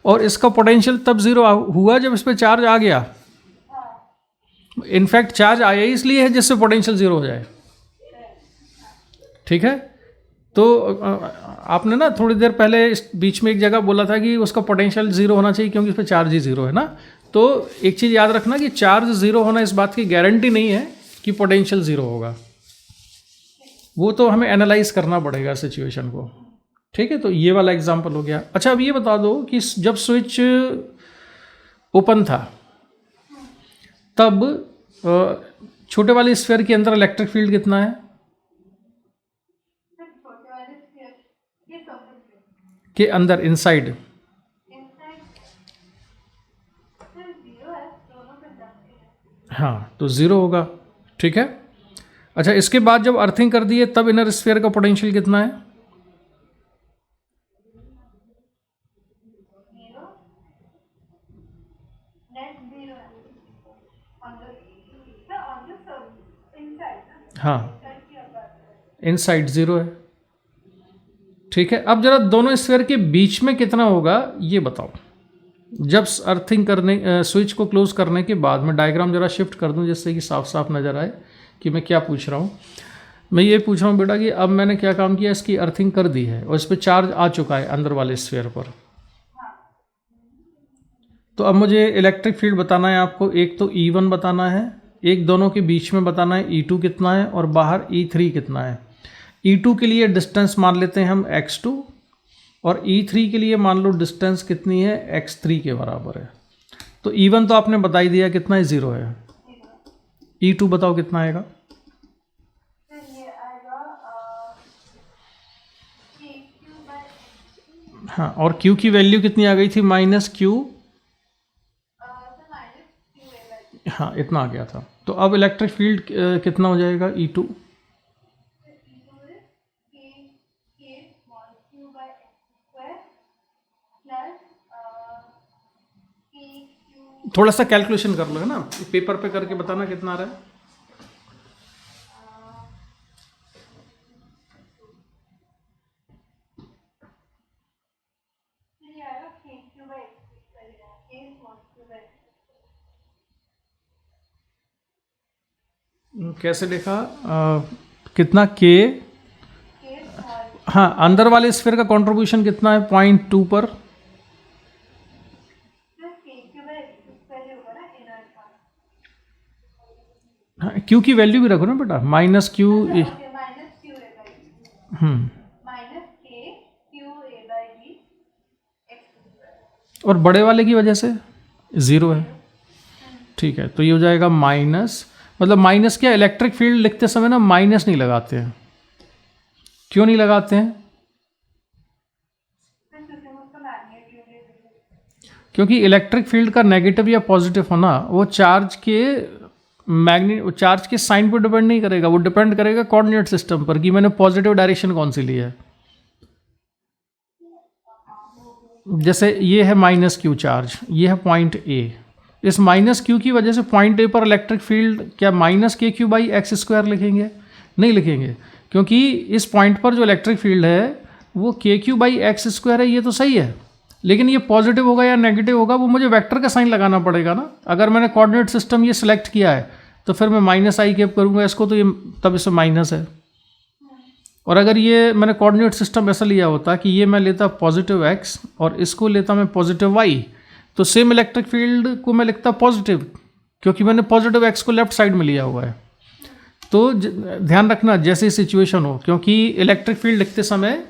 और इसका पोटेंशियल तब ज़ीरो हुआ जब इस पर चार्ज आ गया। इनफैक्ट चार्ज आया ही इसलिए है जिससे पोटेंशियल ज़ीरो हो जाए, ठीक है? तो आपने ना थोड़ी देर पहले इस बीच में एक जगह बोला था कि उसका पोटेंशियल ज़ीरो होना चाहिए क्योंकि इस पर चार्ज ही ज़ीरो है ना। तो एक चीज़ याद रखना कि चार्ज ज़ीरो होना इस बात की गारंटी नहीं है कि पोटेंशियल ज़ीरो होगा, वो तो हमें एनालाइज करना पड़ेगा सिचुएशन को, ठीक है? तो ये वाला एग्जांपल हो गया। अच्छा, अब ये बता दो कि जब स्विच ओपन था तब छोटे वाले स्फीयर के अंदर इलेक्ट्रिक फील्ड कितना है? के अंदर, इनसाइड, हाँ, तो ज़ीरो होगा, ठीक है? अच्छा, इसके बाद जब अर्थिंग कर दिए तब इनर स्फीयर का पोटेंशियल कितना है? हाँ, इनसाइड ज़ीरो है, ठीक है? अब जरा दोनों स्फीयर के बीच में कितना होगा ये बताओ। जब अर्थिंग करने, स्विच को क्लोज करने के बाद, मैं डायग्राम जरा शिफ्ट कर दूं जिससे कि साफ साफ नज़र आए कि मैं क्या पूछ रहा हूँ। मैं ये पूछ रहा हूँ बेटा कि अब मैंने क्या काम किया, इसकी अर्थिंग कर दी है और इस पर चार्ज आ चुका है अंदर वाले स्फीयर पर। तो अब मुझे इलेक्ट्रिक फील्ड बताना है आपको, एक तो E1 बताना है, एक दोनों के बीच में बताना है E2 कितना है और बाहर E3 कितना है। E2 के लिए डिस्टेंस मान लेते हैं हम x2 और E3 के लिए मान लो डिस्टेंस कितनी है, x3 के बराबर है। तो E1 तो आपने बता ही दिया कितना है, 0 है। E2 बताओ कितना आएगा? हाँ, और Q की वैल्यू कितनी आ गई थी, माइनस क्यू, हाँ इतना आ गया था। तो अब इलेक्ट्रिक फील्ड कितना हो जाएगा, E2? थोड़ा सा कैलकुलेशन कर लो, है ना, पेपर पे करके बताना कितना आ रहा है। कैसे देखा, कितना के, हाँ, अंदर वाले स्फीयर का कंट्रीब्यूशन कितना है 0.2 पर, हाँ, क्यू की वैल्यू भी रखो ना बेटा, माइनस क्यू, और बड़े वाले की वजह से 0 है, ठीक है? तो ये हो जाएगा माइनस, मतलब माइनस क्या, इलेक्ट्रिक फील्ड लिखते समय ना माइनस नहीं लगाते हैं, क्यों नहीं लगाते हैं? क्योंकि इलेक्ट्रिक फील्ड का नेगेटिव या पॉजिटिव होना वो चार्ज के साइन पर डिपेंड नहीं करेगा, वो डिपेंड करेगा कोऑर्डिनेट सिस्टम पर कि मैंने पॉजिटिव डायरेक्शन कौन सी ली है। जैसे ये है माइनस क्यू चार्ज, ये है पॉइंट ए। इस माइनस क्यू की वजह से पॉइंट ए पर इलेक्ट्रिक फील्ड क्या minus K Q by x square लिखेंगे? नहीं लिखेंगे, क्योंकि इस पॉइंट पर जो इलेक्ट्रिक फील्ड है वो के क्यू बाई एक्स स्क्वायर है। ये तो सही है, लेकिन ये पॉजिटिव होगा या नेगेटिव होगा वो मुझे वेक्टर का साइन लगाना पड़ेगा ना। अगर मैंने कोऑर्डिनेट सिस्टम ये सिलेक्ट किया है तो फिर मैं माइनस आई कैप करूँगा इसको, तो ये तब इसमें माइनस है। और अगर ये मैंने कोऑर्डिनेट सिस्टम ऐसा लिया होता कि ये मैं लेता पॉजिटिव एक्स और इसको लेता मैं पॉजिटिव वाई, तो सेम इलेक्ट्रिक फील्ड को मैं लिखता पॉजिटिव, क्योंकि मैंने पॉजिटिव एक्स को लेफ्ट साइड में लिया हुआ है। तो ध्यान रखना जैसे सिचुएशन हो, क्योंकि इलेक्ट्रिक फील्ड लिखते समय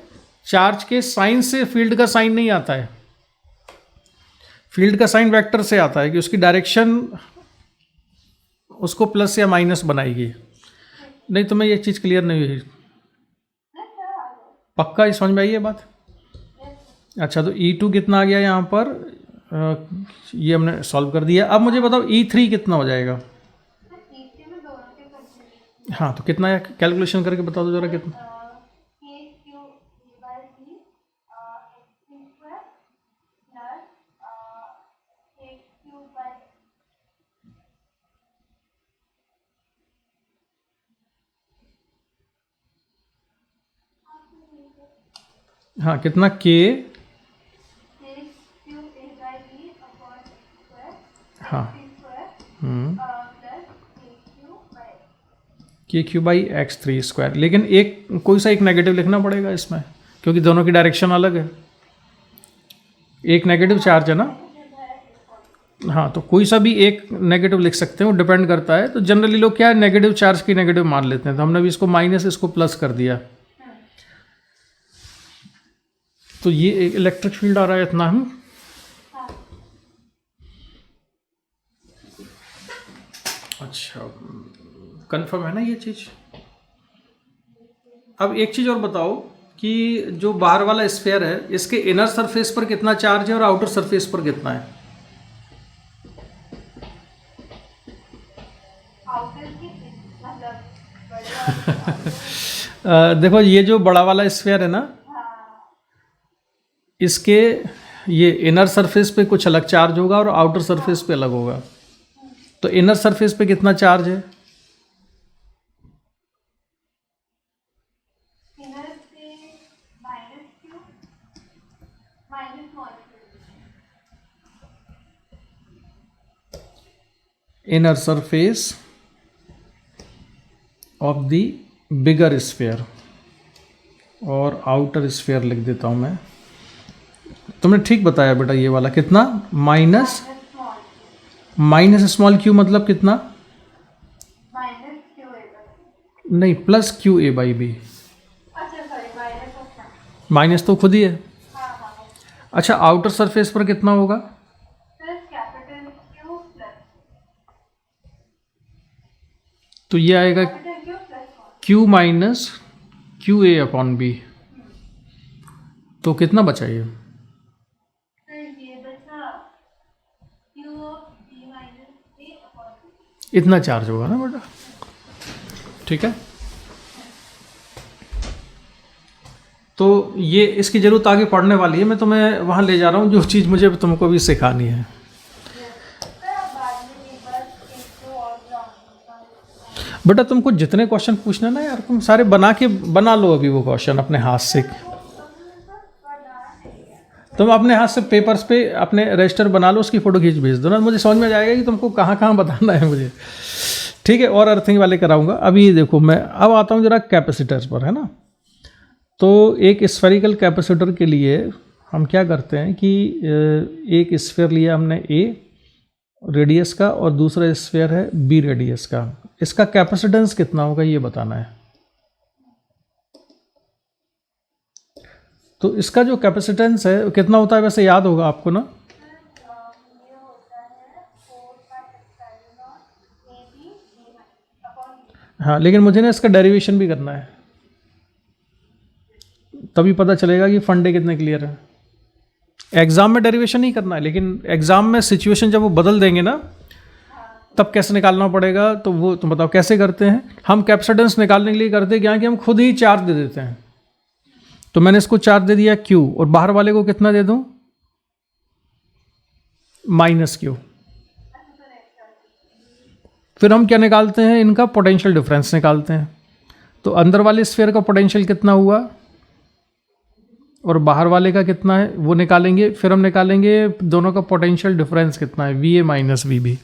चार्ज के साइन से फील्ड का साइन नहीं आता है, फील्ड का साइन वेक्टर से आता है कि उसकी डायरेक्शन उसको प्लस या माइनस बनाएगी। नहीं तो मैं ये चीज़ क्लियर नहीं हुई, पक्का समझ में आई ये बात? अच्छा, तो E2 कितना आ गया यहाँ पर? ये हमने सॉल्व कर दिया। अब मुझे बताओ E3 कितना हो जाएगा? हाँ, तो कितना है कैलकुलेशन करके बता दो जरा कितना। हाँ, कितना K? हाँ, के Q by x three square. लेकिन एक कोई सा एक नेगेटिव लिखना पड़ेगा इसमें, क्योंकि दोनों की डायरेक्शन अलग है। एक नेगेटिव चार्ज है ना। हाँ, तो कोई सा भी एक नेगेटिव लिख सकते हैं, वो डिपेंड करता है। तो जनरली लोग क्या है, नेगेटिव चार्ज की नेगेटिव मान लेते हैं, तो हमने भी इसको माइनस इसको प्लस कर दिया। तो ये एक इलेक्ट्रिक फील्ड आ रहा है इतना। हम अच्छा, कंफर्म है ना ये चीज़? अब एक चीज़ और बताओ कि जो बाहर वाला स्फीयर है इसके इनर सरफेस पर कितना चार्ज है और आउटर सरफेस पर कितना है? देखो, ये जो बड़ा वाला स्फीयर है ना, इसके ये इनर सरफेस पे कुछ अलग चार्ज होगा और आउटर सरफेस पे अलग होगा। तो इनर सरफेस पे कितना चार्ज है? Inner surface of the bigger sphere, और आउटर स्फीयर लिख देता हूं मैं। तुमने ठीक बताया बेटा, ये वाला कितना? माइनस स्मॉल क्यू मतलब कितना? नहीं, plus Q A by B. Minus तो खुद ही है। अच्छा, आउटर सरफेस पर कितना होगा? तो ये आएगा Q minus Q A upon B. तो कितना बचा ये? इतना चार्ज होगा ना बेटा, ठीक है। तो ये इसकी ज़रूरत आगे पढ़ने वाली है, मैं तुम्हें वहाँ ले जा रहा हूँ जो चीज़ मुझे तुमको भी सिखानी है। बेटा तुमको जितने क्वेश्चन पूछना ना यार, तुम सारे बना लो अभी वो क्वेश्चन अपने हाथ से। तुम अपने हाथ से पेपर्स पे अपने रजिस्टर बना लो, उसकी फ़ोटो खींच भेज दो ना, मुझे समझ में जाएगा कि तुमको कहाँ कहाँ बताना है मुझे, ठीक है। और अर्थिंग वाले कराऊंगा। अभी देखो, मैं अब आता हूँ जरा कैपेसिटर्स पर, है ना। तो एक स्फेरिकल कैपेसिटर के लिए हम क्या करते हैं कि एक स्फीयर लिया हमने ए रेडियस का और दूसरा स्फीयर है बी रेडियस का। इसका कैपेसिटेंस कितना होगा ये बताना है। तो इसका जो कैपेसिटेंस है कितना होता है वैसे याद होगा आपको ना? हाँ, लेकिन मुझे ना इसका डेरिवेशन भी करना है, तभी पता चलेगा कि फंडे कितने क्लियर है। एग्ज़ाम में डेरिवेशन नहीं करना है, लेकिन एग्ज़ाम में सिचुएशन जब वो बदल देंगे ना तब कैसे निकालना पड़ेगा, तो वो तुम बताओ कैसे करते हैं। हम कैपेसिटेंस निकालने के लिए करते क्या कि हम खुद ही चार्ज दे देते हैं। तो मैंने इसको चार्ज दे दिया Q और बाहर वाले को कितना दे दूं, -Q। फिर हम क्या निकालते हैं, इनका पोटेंशियल डिफरेंस निकालते हैं। तो अंदर वाले स्फीयर का पोटेंशियल कितना हुआ और बाहर वाले का कितना है वो निकालेंगे। फिर हम निकालेंगे दोनों का पोटेंशियल डिफरेंस कितना है, VA माइनस VB।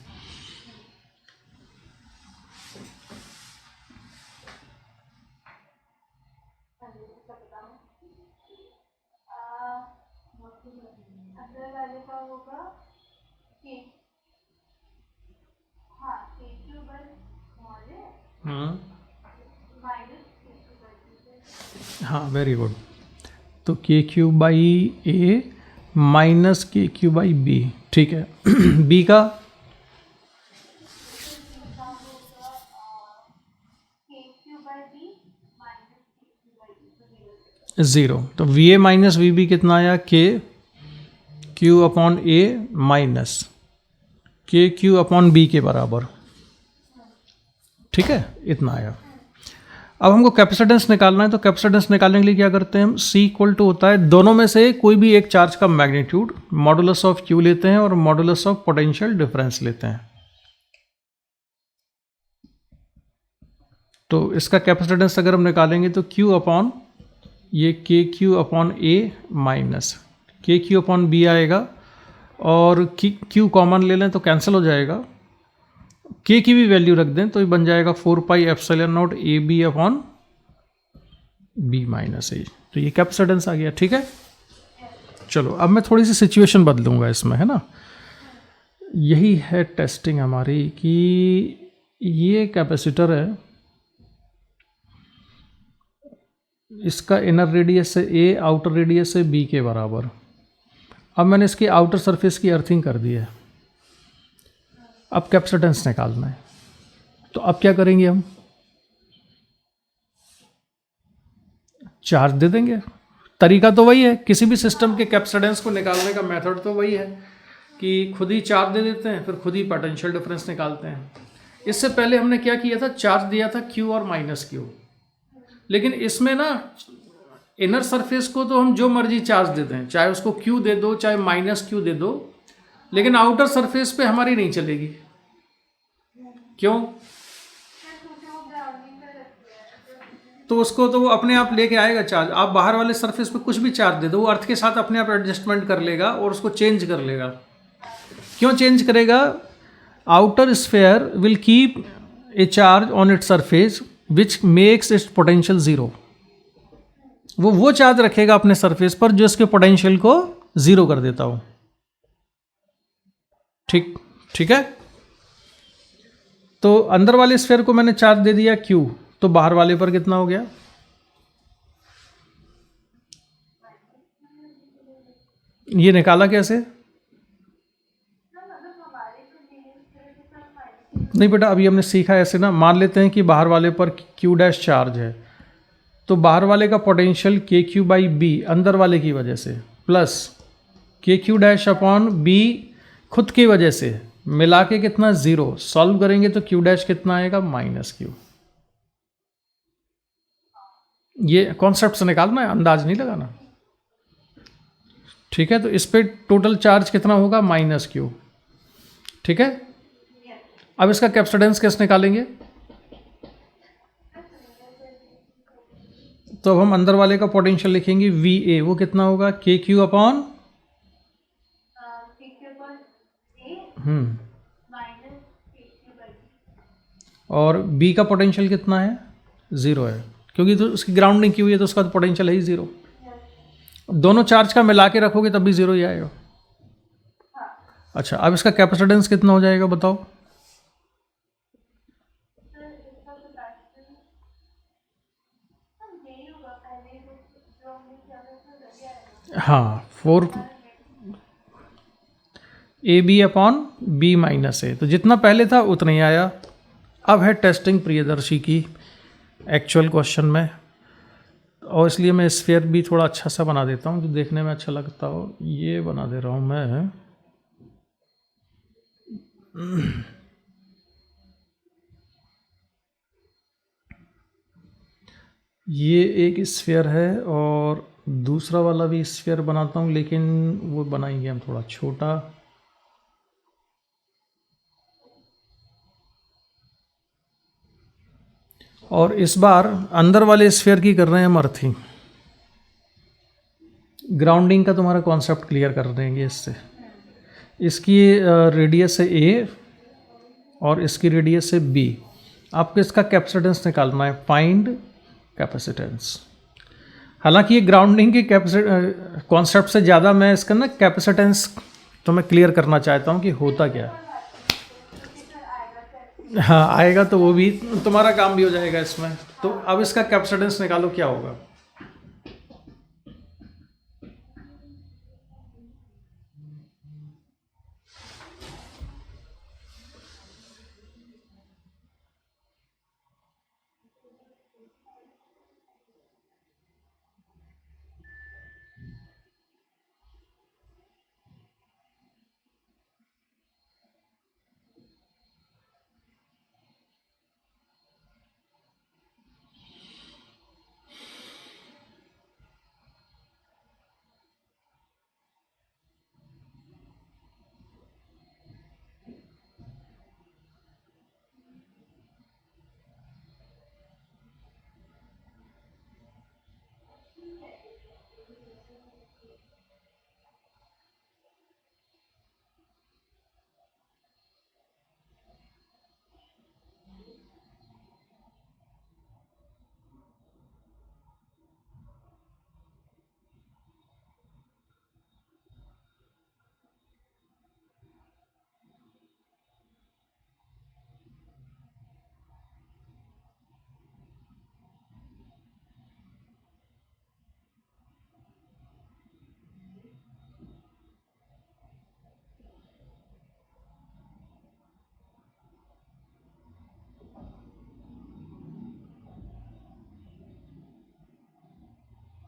अंदर वाले का होगा के, हाँ KQ by small A minus KQ by हाँ, वेरी गुड। तो KQ by A minus KQ by B, ठीक है। B का KQ by B minus KQ by B, तो 0। तो VA माइनस VB कितना आया, KQ upon A minus KQ upon B के बराबर, ठीक है, इतना आया। अब हमको कैपेसिटेंस निकालना है, तो कैपेसिटेंस निकालने के लिए क्या करते हैं हम, C इक्वल टू होता है दोनों में से कोई भी एक चार्ज का मैग्नीट्यूड, मॉडुलस ऑफ Q लेते हैं और मॉडुलस ऑफ पोटेंशियल डिफरेंस लेते हैं। तो इसका कैपेसिटेंस अगर हम निकालेंगे तो Q अपॉन ये KQ upon A minus KQ upon B आएगा, और Q कॉमन ले लें तो कैंसिल हो जाएगा। K की भी वैल्यू रख दें तो ये बन जाएगा 4 pi epsilon not AB upon B minus A। तो ये कैपेसिटेंस आ गया, ठीक है। चलो अब मैं थोड़ी सी सिचुएशन बदलूंगा इसमें, है ना। यही है टेस्टिंग हमारी कि ये कैपेसिटर है, इसका इनर रेडियस है A, आउटर रेडियस है B के बराबर। अब मैंने इसकी आउटर सरफेस की अर्थिंग कर दी है, अब कैपेसिटेंस निकालना है। तो अब क्या करेंगे, हम चार्ज दे देंगे। तरीका तो वही है, किसी भी सिस्टम के कैपेसिटेंस को निकालने का मेथड तो वही है कि खुद ही चार्ज दे देते हैं, फिर खुद ही पोटेंशियल डिफरेंस निकालते हैं। इससे पहले हमने क्या किया था, चार्ज दिया था Q और माइनस Q, लेकिन इसमें ना इनर सरफेस को तो हम जो मर्जी चार्ज दे दें, चाहे उसको Q दे दो चाहे माइनस Q दे दो, लेकिन आउटर सरफेस पे हमारी नहीं चलेगी। क्यों, तो उसको तो वो अपने आप लेके आएगा चार्ज। आप बाहर वाले सरफेस पे कुछ भी चार्ज दे दो, वो अर्थ के साथ अपने आप एडजस्टमेंट कर लेगा और उसको चेंज कर लेगा। क्यों चेंज करेगा, outer sphere will keep a charge on its surface which makes it's potential zero. वो चार्ज रखेगा अपने सरफेस पर जो इसके पोटेंशियल को ज़ीरो कर देता हो। ठीक है। तो अंदर वाले स्फेयर को मैंने चार्ज दे दिया Q, तो बाहर वाले पर कितना हो गया, ये निकाला कैसे, नहीं बेटा अभी हमने सीखा ऐसे ना। मान लेते हैं कि बाहर वाले पर Q डैश चार्ज है, तो बाहर वाले का पोटेंशियल KQ बाई B अंदर वाले की वजह से plus KQ dash upon B खुद की वजह से मिला के कितना, 0। सॉल्व करेंगे तो Q डैश कितना आएगा, माइनस Q। ये कॉन्सेप्ट से निकालना है, अंदाज नहीं लगाना, ठीक है। तो इस पे टोटल चार्ज कितना होगा, माइनस Q, ठीक है। अब इसका कैपेसिटेंस कैसे निकालेंगे, तो अब हम अंदर वाले का पोटेंशियल लिखेंगे VA, वो कितना होगा, KQ अपॉन और B का पोटेंशियल कितना है, 0 है, क्योंकि तो उसकी ग्राउंडिंग की हुई है तो उसका तो पोटेंशियल है ही 0। दोनों चार्ज का मिला के रखोगे तब भी 0 ही आएगा। अच्छा, अब इसका कैपेसिटेंस कितना हो जाएगा बताओ, हाँ 4 AB upon B minus A। तो जितना पहले था उतना ही आया। अब है टेस्टिंग प्रियदर्शी की एक्चुअल क्वेश्चन में। और इसलिए मैं स्फीयर भी थोड़ा अच्छा सा बना देता हूँ जो देखने में अच्छा लगता हो। ये बना दे रहा हूँ मैं। ये एक स्फीयर है और दूसरा वाला भी स्फीयर बनाता हूँ, लेकिन वो बनाएंगे हम थोड़ा छोटा। और इस बार अंदर वाले स्फीयर की कर रहे हैं हम अर्थिंग। ग्राउंडिंग का तुम्हारा कॉन्सेप्ट क्लियर कर देंगे इससे। इसकी रेडियस है ए और इसकी रेडियस है बी। आपको इसका कैपेसिटेंस निकालना है, फाइंड कैपेसिटेंस। हालांकि ये ग्राउंडिंग के कॉन्सेप्ट से ज़्यादा मैं इसका ना कैपेसिटेंस तो मैं क्लियर करना चाहता हूँ कि होता क्या है। हाँ आएगा तो वो भी तुम्हारा काम भी हो जाएगा इसमें। तो अब इसका कैपेसिटेंस निकालो क्या होगा।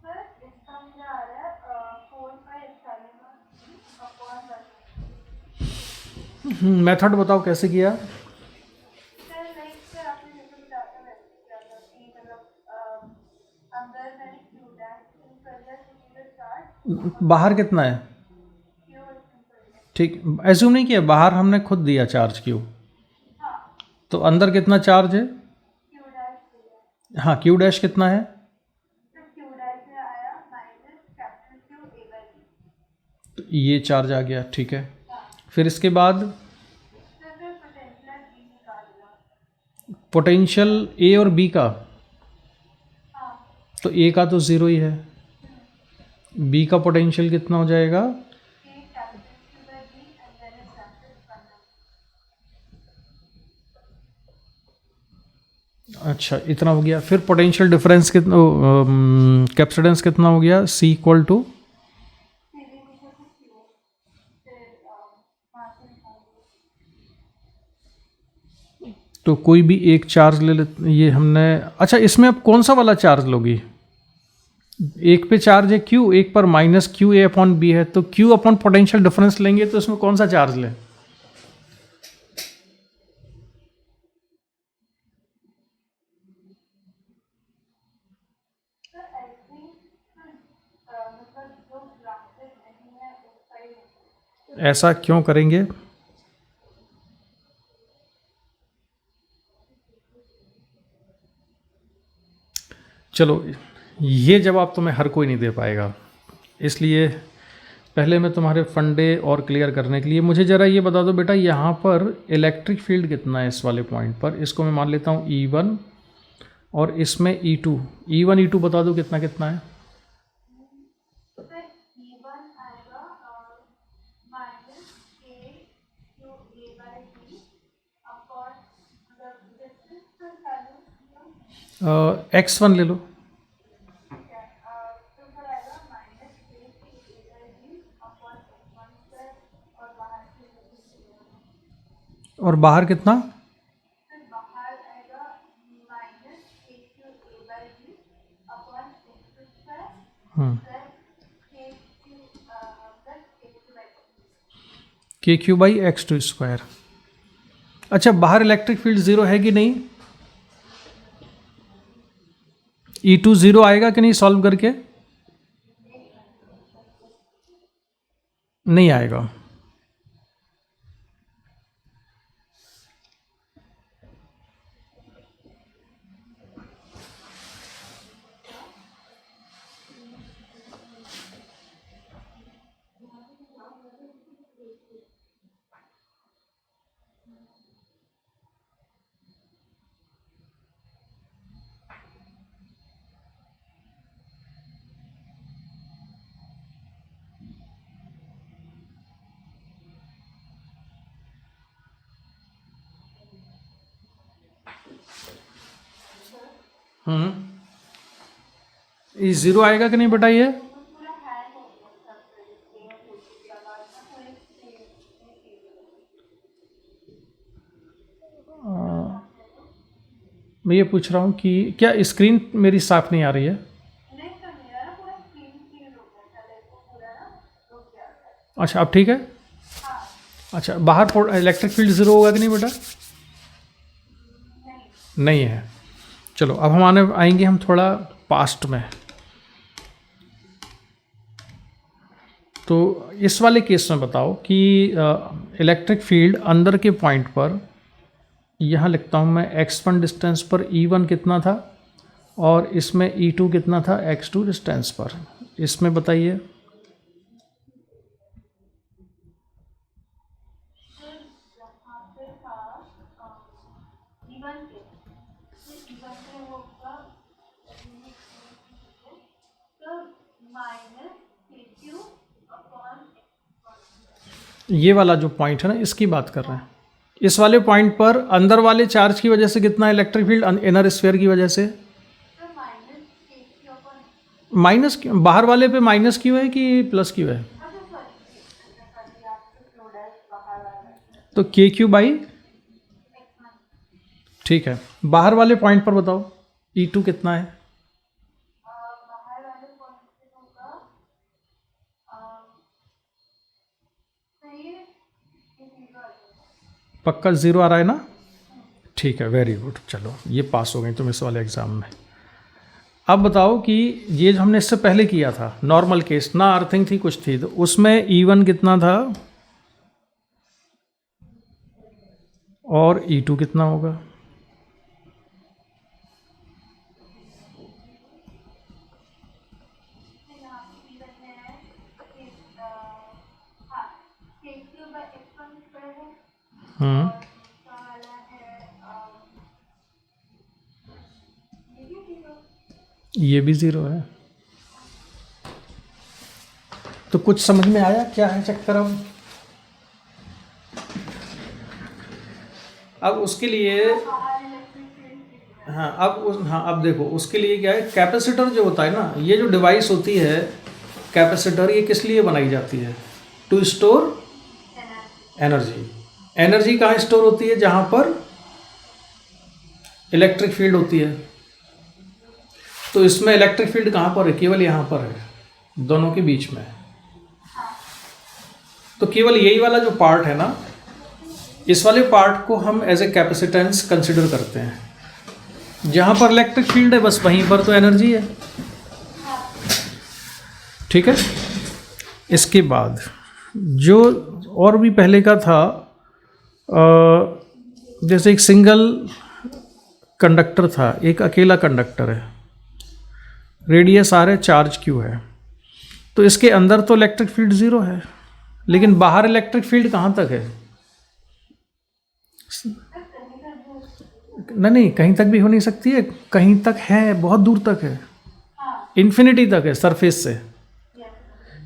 सर इसका मुझे आ रहा है 4/ε अपॉन 1। मेथड बताओ कैसे किया। सर लाइक सर आपने जैसे बताया था वैसे किया था कि मतलब अंदर मैंने क्यू डैश इन कर दिया टू बी द चार्ज, बाहर कितना है? क्यू इन कर दिया। ठीक, एज्यूम नहीं किया, बाहर हमने खुद दिया चार्ज क्यू, हाँ तो अंदर कितना चार्ज है? क्यू डैश दिया। हाँ क्यू डैश कितना है? तो क्यू डैश में आया minus capital Q A by B. तो ये चार्ज आ गया, ठीक है। हाँ फिर इसके बाद सर फिर पोटेंशियल बी निकालना। पोटेंशियल ए और बी का, हाँ तो ए का तो ज़ीरो ही है, बी का पोटेंशियल कितना हो जाएगा? A capital Q by b and then it capital करना। अच्छा इतना हो गया। फिर पोटेंशियल डिफरेंस कितना, कैपेसिटेंस कितना हो गया? C equal to, C B equal to Q. फिर वहाँ से निकालिए। तो कोई भी एक चार्ज ले लेते ये हमने। अच्छा इसमें अब कौन सा वाला चार्ज लोगी? एक पे चार्ज है क्यू, एक पर minus Q A upon B है, तो क्यू अपॉन पोटेंशियल डिफरेंस लेंगे तो इसमें कौन सा चार्ज लें? सर आई थिंक मतलब जो ग्राउंडेड नहीं है उसका ही। ऐसा क्यों करेंगे? चलो ये जवाब तुम्हें हर कोई नहीं दे पाएगा, इसलिए पहले मैं तुम्हारे फंडे और क्लियर करने के लिए मुझे ज़रा ये बता दो बेटा, यहाँ पर इलेक्ट्रिक फील्ड कितना है इस वाले पॉइंट पर? इसको मैं मान लेता हूँ E1 और इसमें E2। E1 E2 बता दो कितना कितना है? सर E1 आएगा minus K Q A by B upon मतलब डिस्टेंस पर वैल्यू X1 ले लो। ठीक है। तो सर आएगा minus K Q A by B upon x1 square और बाहर से और बाहर कितना? फिर बाहर आएगा minus K Q A by B upon x2 K Q by X two square. अच्छा, बाहर इलेक्ट्रिक फील्ड ज़ीरो है कि नहीं? E2 ज़ीरो आएगा कि नहीं सॉल्व करके? नहीं आएगा। ये ज़ीरो आएगा कि नहीं बताइए? पूरा हैंग हो गया था फिर इसलिए सोची की आवाज़ ना थोड़ी सी मैं ये पूछ रहा हूँ कि क्या स्क्रीन मेरी साफ नहीं आ रही है? नहीं सर, मेरा ना पूरा स्क्रीन क्लियर हो गया था, लाइक वो पूरा ना रुक गया था। अच्छा, अब ठीक है। हाँ। अच्छा, बाहर इलेक्ट्रिक फील्ड ज़ीरो होगा कि नहीं बेटा? नहीं। नहीं है। चलो, अब हम आएंगे हम थोड़ा पास्ट में। तो इस वाले केस में बताओ कि इलेक्ट्रिक फील्ड अंदर के पॉइंट पर, यहाँ लिखता हूँ मैं x1 डिस्टेंस पर E1 कितना था और इसमें E2 कितना था x2 डिस्टेंस पर। इसमें बताइए। सर यहाँ पे था E1 पे, तो E1 पे होगा तो माइनस के क्यू अपॉन ये वाला जो पॉइंट है ना, इसकी बात कर रहे हैं। इस वाले पॉइंट पर अंदर वाले चार्ज की वजह से कितना इलेक्ट्रिक फील्ड, इनर स्फीयर की वजह से minus K Q upon. Minus Q. बाहर वाले पे माइनस क्यू है कि प्लस क्यू है? अच्छा सॉरी, आपसे फ्लो डैश बाहर वाला तो के क्यू बाई, x1। ठीक है। बाहर वाले पॉइंट पर बताओ E2 कितना है? बाहर वाले पॉइंट पे होगा सही है, ये जीरो आ जाएगा। पक्का ज़ीरो आ रहा है ना? ठीक है, वेरी गुड। चलो, ये पास हो गई तुम इस वाले एग्ज़ाम में। अब बताओ कि ये जो हमने इससे पहले किया था नॉर्मल केस, ना अर्थिंग थी कुछ थी, तो उसमें E1 कितना था और E2 कितना होगा? यहाँ पे E1 है कि हाँ के क्यू बाई x1 स्क्वायर है हम्म, और दूसरा वाला है ये भी जीरो। ये भी ज़ीरो है। तो कुछ समझ में आया क्या है चक्कर? अब उसके लिए, बाहर इलेक्ट्रिक फील्ड। हाँ, अब देखो उसके लिए क्या है, कैपेसिटर जो होता है ना, ये जो डिवाइस होती है कैपेसिटर, ये किस लिए बनाई जाती है? To store energy. एनर्जी कहाँ स्टोर होती है? जहाँ पर इलेक्ट्रिक फील्ड होती है। तो इसमें इलेक्ट्रिक फील्ड कहाँ पर है? केवल यहाँ पर है, दोनों के बीच में। तो केवल यही वाला जो पार्ट है ना, इस वाले पार्ट को हम एज ए कैपेसिटेंस कंसिडर करते हैं। जहाँ पर इलेक्ट्रिक फील्ड है बस वहीं पर तो एनर्जी है। ठीक है। इसके बाद जो और भी पहले का था, जैसे एक सिंगल कंडक्टर था, एक अकेला कंडक्टर है, रेडियस आर है, चार्ज क्यू है, तो इसके अंदर तो इलेक्ट्रिक फील्ड ज़ीरो है, लेकिन बाहर इलेक्ट्रिक फील्ड कहाँ तक है? नहीं, कहीं तक भी हो नहीं सकती है, कहीं तक है, बहुत दूर तक है, इन्फिनिटी तक है सरफेस से।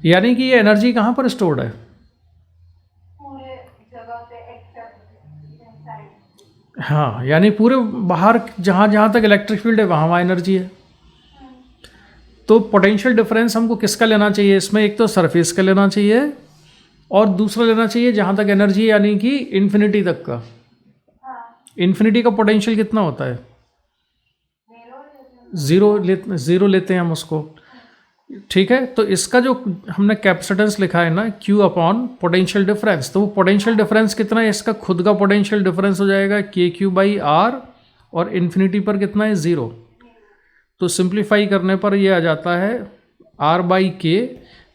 यानी कि ये एनर्जी कहाँ पर स्टोर्ड है? पूरे जगह पे एक्सेप्ट इनसाइड। हाँ, यानी पूरे बाहर जहाँ जहाँ तक इलेक्ट्रिक फील्ड है वहाँ वहाँ एनर्जी है। तो पोटेंशियल डिफरेंस हमको किसका लेना चाहिए इसमें? एक तो सरफेस का लेना चाहिए और दूसरा लेना चाहिए जहाँ तक एनर्जी, यानी कि इन्फिनिटी तक का। इन्फिनिटी का पोटेंशियल कितना होता है? ज़ीरो लेते हैं हम उसको। ठीक है, तो इसका जो हमने कैपेसिटेंस लिखा है ना Q अपॉन पोटेंशियल डिफरेंस, तो वो पोटेंशियल डिफरेंस कितना है, इसका खुद का पोटेंशियल डिफरेंस हो जाएगा KQ/R, और इन्फिनिटी पर कितना है 0। तो सिंप्लीफाई करने पर ये आ जाता है R/K,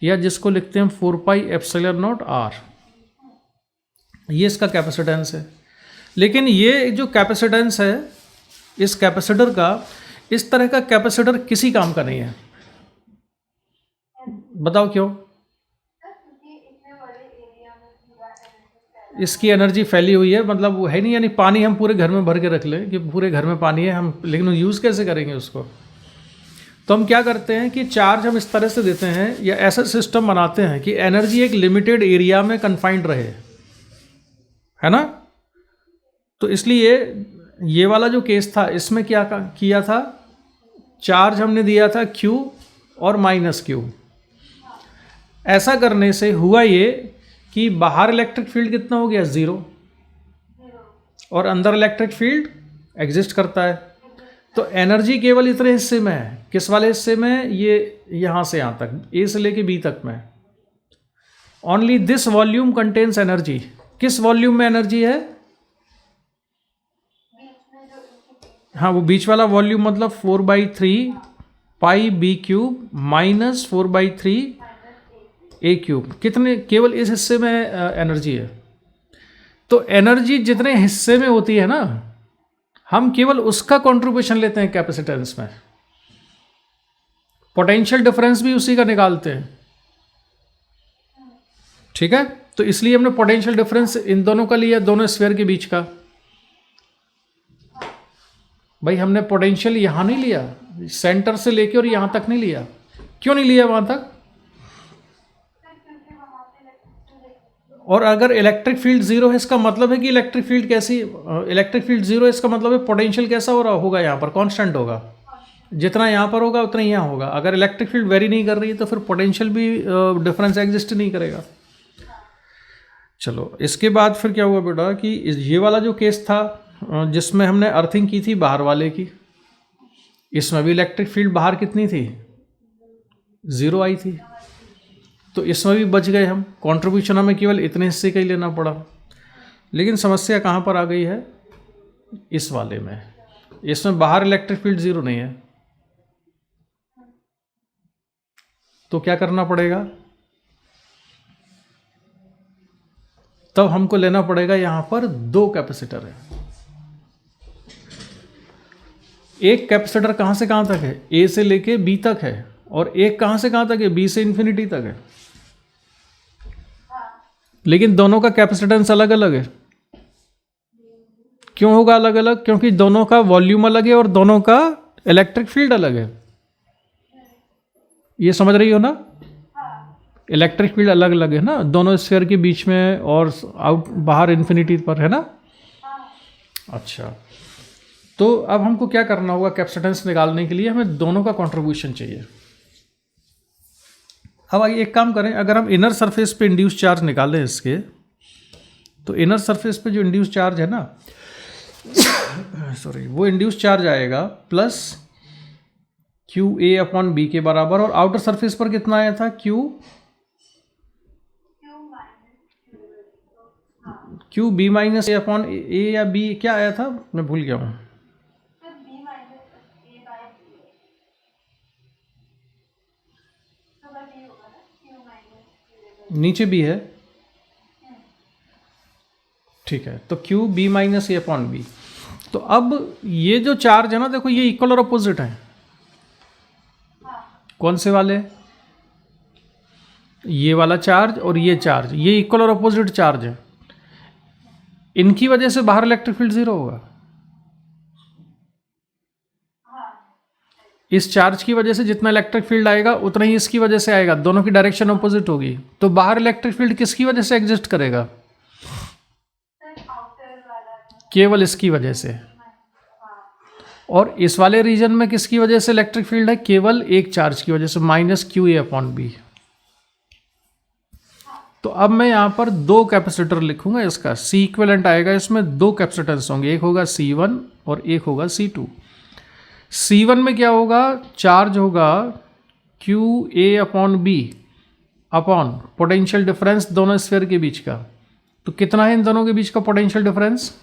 या जिसको लिखते हैं 4πε0R। ये इसका कैपेसिटेंस है। लेकिन ये जो कैपेसिटेंस है इस कैपेसिटर का, इस तरह का कैपेसिटर किसी काम का नहीं है। बताओ क्यों? इसकी एनर्जी फैली हुई है, मतलब वो है नहीं, यानी पानी हम पूरे घर में भर के रख लें कि पूरे घर में पानी है हम, लेकिन यूज़ कैसे करेंगे उसको? तो हम क्या करते हैं कि चार्ज हम इस तरह से देते हैं या ऐसा सिस्टम बनाते हैं कि एनर्जी एक लिमिटेड एरिया में कन्फाइंड रहे, है ना। तो इसलिए ये वाला जो केस था इसमें क्या किया था, चार्ज हमने दिया था Q और -Q। ऐसा करने से हुआ ये कि बाहर इलेक्ट्रिक फील्ड कितना हो गया 0, और अंदर इलेक्ट्रिक फील्ड एग्जिस्ट करता है। तो एनर्जी केवल इतने हिस्से में है। किस वाले हिस्से में? ये यहाँ से यहाँ तक, A से लेके B तक में। Only this volume contains energy. किस वॉल्यूम में एनर्जी है? हाँ, वो बीच वाला वॉल्यूम, मतलब 4/3 πB³ माइनस 4/3 A³। कितने? केवल इस हिस्से में एनर्जी है। तो एनर्जी जितने हिस्से में होती है ना, हम केवल उसका कंट्रीब्यूशन लेते हैं कैपेसिटेंस में। पोटेंशियल डिफरेंस भी उसी का निकालते हैं, ठीक है। तो इसलिए हमने पोटेंशियल डिफरेंस इन दोनों का लिया, दोनों स्फीयर के बीच का। भाई हमने पोटेंशियल यहां नहीं लिया, सेंटर से लेके और यहां तक नहीं लिया। क्यों नहीं लिया वहां तक? और अगर इलेक्ट्रिक फील्ड 0 है, इसका मतलब है कि इलेक्ट्रिक फील्ड कैसी, इलेक्ट्रिक फील्ड 0 है, इसका मतलब है पोटेंशियल कैसा हो रहा होगा, यहाँ पर कांस्टेंट होगा। जितना यहाँ पर होगा उतना ही यहाँ होगा। अगर इलेक्ट्रिक फील्ड वेरी नहीं कर रही है तो फिर पोटेंशियल भी डिफरेंस एग्जिस्ट नहीं करेगा। चलो, इसके बाद फिर क्या हुआ बेटा कि ये वाला जो केस था जिसमें हमने अर्थिंग की थी बाहर वाले की, इसमें भी इलेक्ट्रिक फील्ड बाहर कितनी थी? 0 आई थी। तो इसमें भी बच गए हम, कंट्रीब्यूशन हमें केवल इतने हिस्से का ही लेना पड़ा। लेकिन समस्या कहाँ पर आ गई है? इस वाले में। इसमें बाहर इलेक्ट्रिक फील्ड 0 नहीं है, तो क्या करना पड़ेगा? तब हमको लेना पड़ेगा, यहां पर 2 कैपेसिटर है। एक कैपेसिटर कहां से कहां तक है? A से लेके B तक है, और एक कहां से कहां तक है? B से इन्फिनिटी तक है। लेकिन दोनों का कैपेसिटेंस अलग अलग है। क्यों होगा अलग अलग? क्योंकि दोनों का वॉल्यूम अलग है और दोनों का इलेक्ट्रिक फील्ड अलग है। ये समझ रही हो ना? इलेक्ट्रिक फील्ड अलग अलग है ना दोनों स्फीयर के बीच में, और आउट बाहर इन्फिनिटी पर, है ना। अच्छा, तो अब हमको क्या करना होगा? कैपेसिटेंस निकालने के लिए हमें दोनों का कंट्रीब्यूशन चाहिए। अब आइए एक काम करें, अगर हम इनर सरफेस पे इंड्यूस चार्ज निकालें इसके, तो इनर सरफेस पे जो इंड्यूस चार्ज है ना सॉरी, वो इंड्यूस चार्ज आएगा प्लस QA/B के बराबर, और आउटर सरफेस पर कितना आया था? QB-A/A या B, क्या आया था मैं भूल गया हूँ। नीचे भी है, ठीक है। तो QB-A/B। तो अब ये जो चार्ज है ना, देखो ये इक्वल और अपोजिट है। कौन से वाले? ये वाला चार्ज और ये चार्ज, ये इक्वल और अपोजिट चार्ज है। इनकी वजह से बाहर इलेक्ट्रिक फील्ड 0 होगा। इस चार्ज की वजह से जितना इलेक्ट्रिक फील्ड आएगा उतना ही इसकी वजह से आएगा, दोनों की डायरेक्शन अपोजिट होगी। तो बाहर इलेक्ट्रिक फील्ड किसकी वजह से एग्जिस्ट करेगा? केवल इसकी वजह से। और इस वाले रीजन में किसकी वजह से इलेक्ट्रिक फील्ड है? केवल एक चार्ज की वजह से, -QA/B। तो अब मैं यहाँ पर 2 कैपेसिटर लिखूंगा, इसका C इक्विवेलेंट आएगा, इसमें 2 कैपेसिटेंस होंगे, एक होगा C1 और एक होगा C2। C1 में क्या होगा? चार्ज होगा Q A upon B upon potential difference दोनों स्फीयर के बीच का। तो कितना है इन दोनों के बीच का पोटेंशियल डिफरेंस?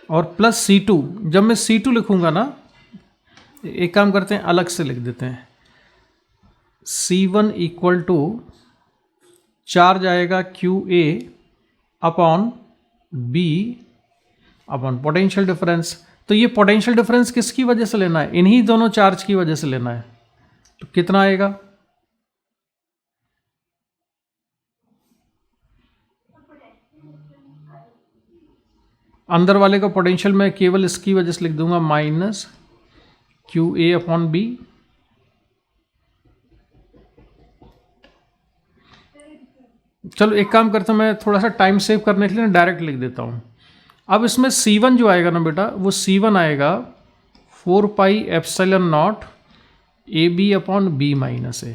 और प्लस C2। जब मैं C2 लिखूंगा ना, एक काम करते हैं अलग से लिख देते हैं। C1 इक्वल टू चार्ज आएगा QA upon B upon potential difference. तो ये पोटेंशियल डिफरेंस किसकी वजह से लेना है? इन्हीं दोनों चार्ज की वजह से लेना है। तो कितना आएगा? अंदर वाले का पोटेंशियल मैं केवल इसकी वजह से लिख दूंगा माइनस QA अपॉन B। चलो एक काम करता हूँ, मैं थोड़ा सा टाइम सेव करने के लिए डायरेक्ट लिख देता हूँ। अब इसमें C1 जो आएगा ना बेटा, वो C1 आएगा 4 pi epsilon not AB upon B minus A,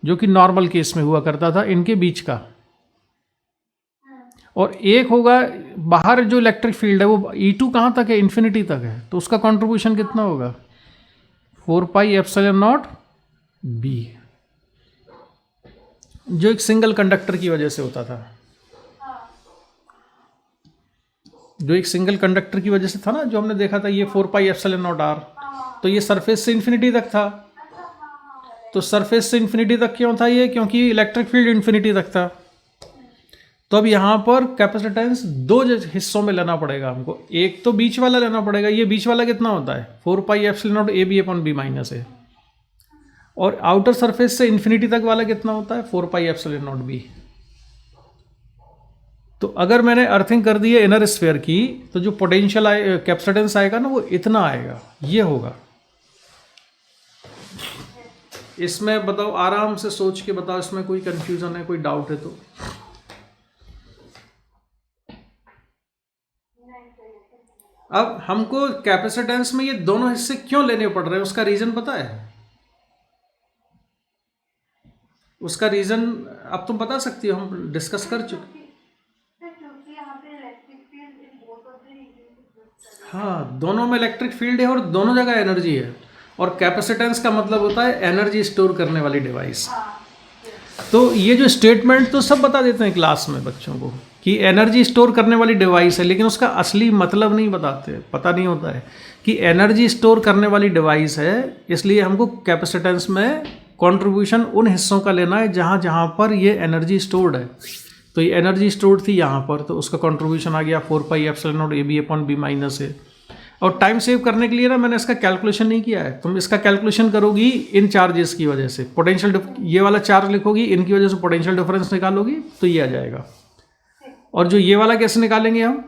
जो कि नॉर्मल केस में हुआ करता था इनके बीच का। और एक होगा बाहर जो इलेक्ट्रिक फील्ड है वो E2 कहाँ तक है? इन्फिनिटी तक है। तो उसका कंट्रीब्यूशन कितना होगा? 4 पाई एप्सिलॉन नॉट B, जो एक सिंगल कंडक्टर की वजह से होता था। जो एक सिंगल कंडक्टर की वजह से था ना, जो हमने देखा था, ये 4 पाई एप्सिलॉन नॉट R। तो ये सरफेस से इन्फिनिटी तक था। तो सरफेस से इन्फिनिटी तक क्यों था ये? क्योंकि इलेक्ट्रिक फील्ड इन्फिनिटी तक था। तो अब यहाँ पर कैपेसिटेंस दो हिस्सों में लेना पड़ेगा हमको। एक तो बीच वाला लेना पड़ेगा। ये बीच वाला कितना होता है? 4 pi epsilon not AB upon B minus A। और आउटर सरफेस से इन्फिनिटी तक वाला कितना होता है? 4 पाई एप्सिलॉन नॉट B। तो अगर मैंने अर्थिंग कर दी है इनर स्फीयर की, तो जो पोटेंशियल कैपेसिटेंस आएगा ना, वो इतना आएगा, ये होगा। इसमें बताओ, आराम से सोच के बताओ, इसमें कोई कंफ्यूजन है, कोई डाउट है तो? अब हमको कैपेसिटेंस में ये दोनों हिस्से क्यों लेने पड़ रहे हैं, उसका रीजन पता है? उसका रीजन अब तुम बता सकती हो, हम डिस्कस कर चुके। हाँ, दोनों में इलेक्ट्रिक फील्ड है और दोनों जगह एनर्जी है। और कैपेसिटेंस का मतलब होता है एनर्जी स्टोर करने वाली डिवाइस। तो ये जो स्टेटमेंट तो सब बता देते हैं क्लास में बच्चों को कि एनर्जी स्टोर करने वाली डिवाइस है, लेकिन उसका असली मतलब नहीं बताते, पता नहीं होता है कि एनर्जी स्टोर करने वाली डिवाइस है। इसलिए हमको कैपेसिटेंस में कंट्रीब्यूशन उन हिस्सों का लेना है जहाँ जहाँ पर ये एनर्जी स्टोर्ड है। तो ये एनर्जी स्टोर्ड थी यहाँ पर, तो उसका कंट्रीब्यूशन आ गया 4 pi epsilon not AB upon B minus A। और टाइम सेव करने के लिए ना मैंने इसका कैलकुलेशन नहीं किया है। तुम इसका कैलकुलेशन करोगी इन चार्जेस की वजह से। पोटेंशियल ये वाला चार्ज लिखोगी, इनकी वजह से पोटेंशियल डिफरेंस निकालोगी तो ये आ जाएगा। और जो ये वाला कैसे निकालेंगे हम?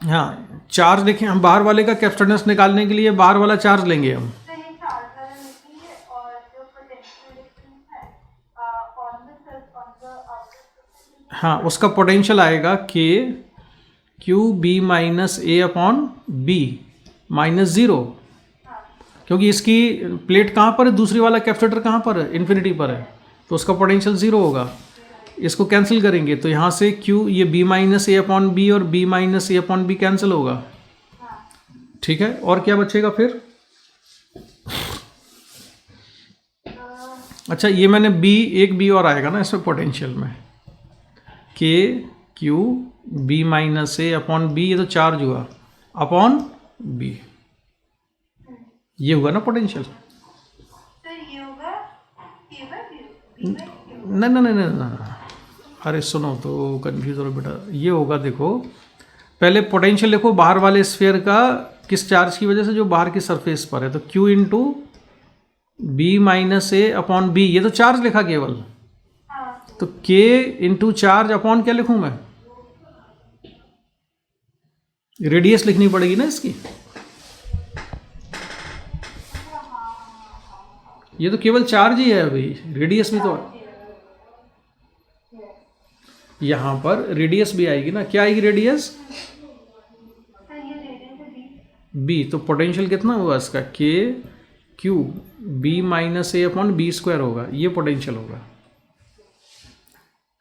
हाँ, चार्ज देखें, हम बाहर वाले का कैपेसिटेंस निकालने के लिए बाहर वाला चार्ज लेंगे हम। हाँ, उसका पोटेंशियल आएगा QB minus A upon B minus 0, क्योंकि इसकी प्लेट कहाँ पर है? दूसरी वाला कैपेसिटर कहाँ पर है? इन्फिनिटी पर है। तो उसका पोटेंशियल 0 होगा। इसको कैंसिल करेंगे तो यहाँ से ये B minus A upon B और B minus A upon B cancel होगा। ठीक है, और क्या बचेगा फिर? अच्छा, ये मैंने एक B और आएगा ना इसमें पोटेंशियल में, QB minus A upon B, ये तो चार्ज हुआ, अपॉन B, ये हुआ ना पोटेंशियल। नहीं, अरे सुनो तो कंफ्यूज हो रहा बेटा। ये होगा, देखो पहले पोटेंशियल लिखो बाहर वाले स्फीयर का, किस चार्ज की वजह से? जो बाहर की सरफेस पर है। तो Q into B minus A upon B, ये तो चार्ज लिखा केवल। तो K इंटू चार्ज अपॉन क्या लिखूं मैं? रेडियस लिखनी पड़ेगी ना इसकी। ये तो केवल चार्ज ही है, अभी रेडियस भी तो यहाँ पर रेडियस भी आएगी ना। क्या आएगी रेडियस? B। तो पोटेंशियल कितना होगा इसका? QB minus A upon B square होगा, ये पोटेंशियल होगा।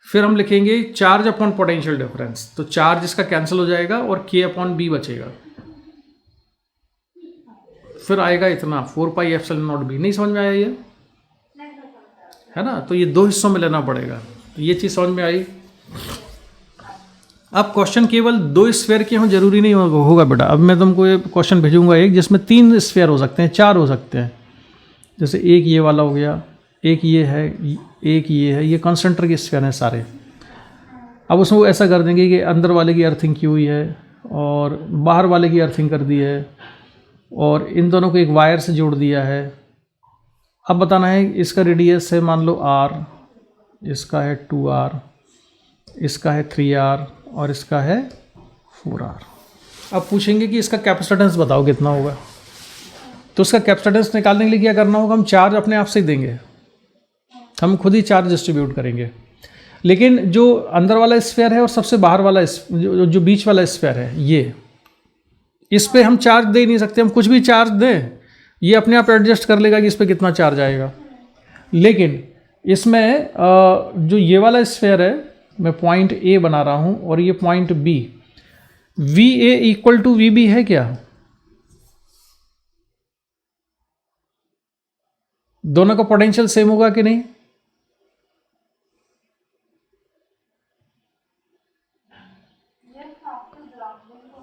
फिर हम लिखेंगे चार्ज अपॉन पोटेंशियल डिफरेंस, तो चार्ज इसका कैंसिल हो जाएगा और के अपॉन बी बचेगा। फिर आएगा इतना 4 पाई एप्सिलॉन नॉट बी। नहीं समझ में आया ये? नहीं तो समझ है ना? तो ये दो हिस्सों में लेना पड़ेगा। तो ये चीज़ समझ में आई। अब क्वेश्चन केवल 2 स्फीयर के हों जरूरी नहीं होगा बेटा। अब मैं तुमको ये क्वेश्चन भेजूंगा एक जिसमें 3 स्फीयर हो सकते हैं, 4 हो सकते हैं। जैसे एक ये वाला हो गया, एक ये है, एक ये है, ये कॉन्सेंट्रिक स्फीयर हैं सारे। अब उसमें वो ऐसा कर देंगे कि अंदर वाले की अर्थिंग की हुई है और बाहर वाले की अर्थिंग कर दी है और इन दोनों को एक वायर से जोड़ दिया है। अब बताना है इसका रेडियस है मान लो r, इसका है 2r, इसका है 3r और इसका है 4r। अब पूछेंगे कि इसका कैपेसिटेंस बताओ कितना होगा। तो उसका कैपेसिटेंस निकालने के लिए क्या करना होगा, हम चार्ज अपने आप से ही देंगे, हम खुद ही चार्ज डिस्ट्रीब्यूट करेंगे। लेकिन जो अंदर वाला स्फीयर है और सबसे बाहर वाला जो बीच वाला स्फीयर है, ये इस पे हम चार्ज दे ही नहीं सकते। हम कुछ भी चार्ज दें ये अपने आप एडजस्ट कर लेगा कि इस पे कितना चार्ज आएगा। लेकिन इसमें जो ये वाला स्फीयर है, मैं पॉइंट ए बना रहा हूँ और ये point B, V A equal to V B है क्या? दोनों का पोटेंशियल सेम होगा कि नहीं?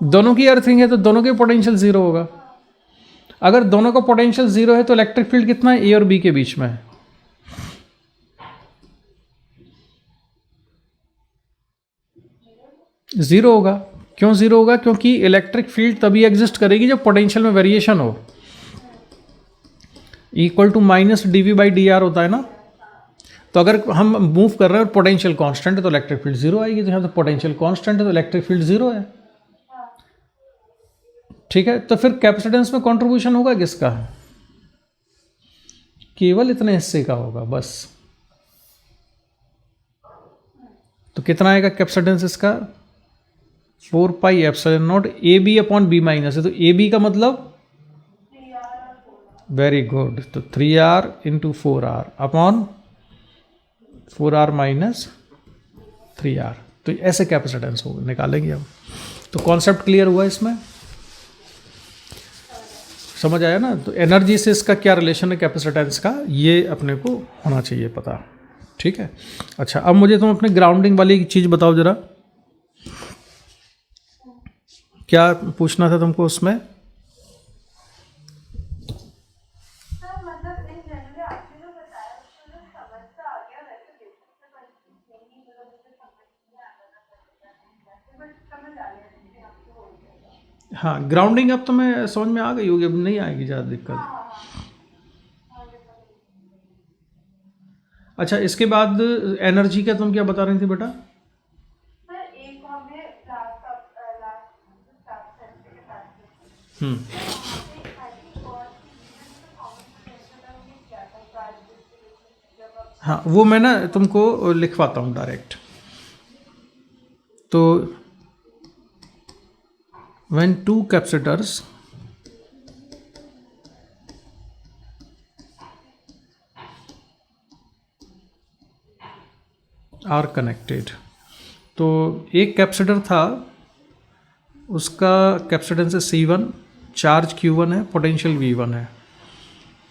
दोनों की अर्थिंग है तो दोनों के पोटेंशियल जीरो होगा। अगर दोनों का पोटेंशियल जीरो है तो इलेक्ट्रिक फील्ड कितना है ए और बी के बीच में? जीरो होगा। क्यों जीरो होगा? क्योंकि इलेक्ट्रिक फील्ड तभी एग्जिस्ट करेगी जब पोटेंशियल में वेरिएशन हो। Equal to minus D V by D R होता है ना। तो अगर हम मूव कर रहे हैं और पोटेंशियल कांस्टेंट है तो इलेक्ट्रिक फील्ड जीरो आएगी। तो यहाँ तो पोटेंशियल कांस्टेंट है तो इलेक्ट्रिक फील्ड जीरो है। ठीक है, तो फिर कैपेसिटेंस में कंट्रीब्यूशन होगा किसका? केवल इतने हिस्से का होगा बस। तो कितना आएगा कैपेसिटेंस इसका? 4 pi epsilon naught A B upon B minus है। तो ए बी का मतलब वेरी गुड, तो 3r into 4r upon 4r minus 3r। तो ऐसे कैपेसिटेंस होगा, निकालेंगे अब। तो कॉन्सेप्ट क्लियर हुआ इसमें? समझ आया ना? तो एनर्जी से इसका क्या रिलेशन है कैपेसिटेंस का, ये अपने को होना चाहिए पता। ठीक है, अच्छा अब मुझे तुम अपने ग्राउंडिंग वाली चीज़ बताओ ज़रा, क्या पूछना था तुमको उसमें? मतलब इन जनरली आपने जो बताया उसको जो समझ तो आ गया, वैसे बेसिक से नहीं मतलब मुझे समझ नहीं आ रहा था, बट समझ आ गया कि आपको हो गया। हाँ, ग्राउंडिंग अब तो मैं समझ में आ गई होगी, अब नहीं आएगी ज़्यादा दिक्कत। अच्छा, इसके बाद एनर्जी का तुम क्या बता रही थी बेटा? सर एक हमें लास्ट स्टाफ सेंटर के पास हम्म, हाँ वो मैं ना तुमको लिखवाता हूँ डायरेक्ट। तो when two capacitors are connected, तो एक कैपेसिटर था, उसका कैपेसिटेंस है C1, चार्ज Q1 है, पोटेंशियल V1 है।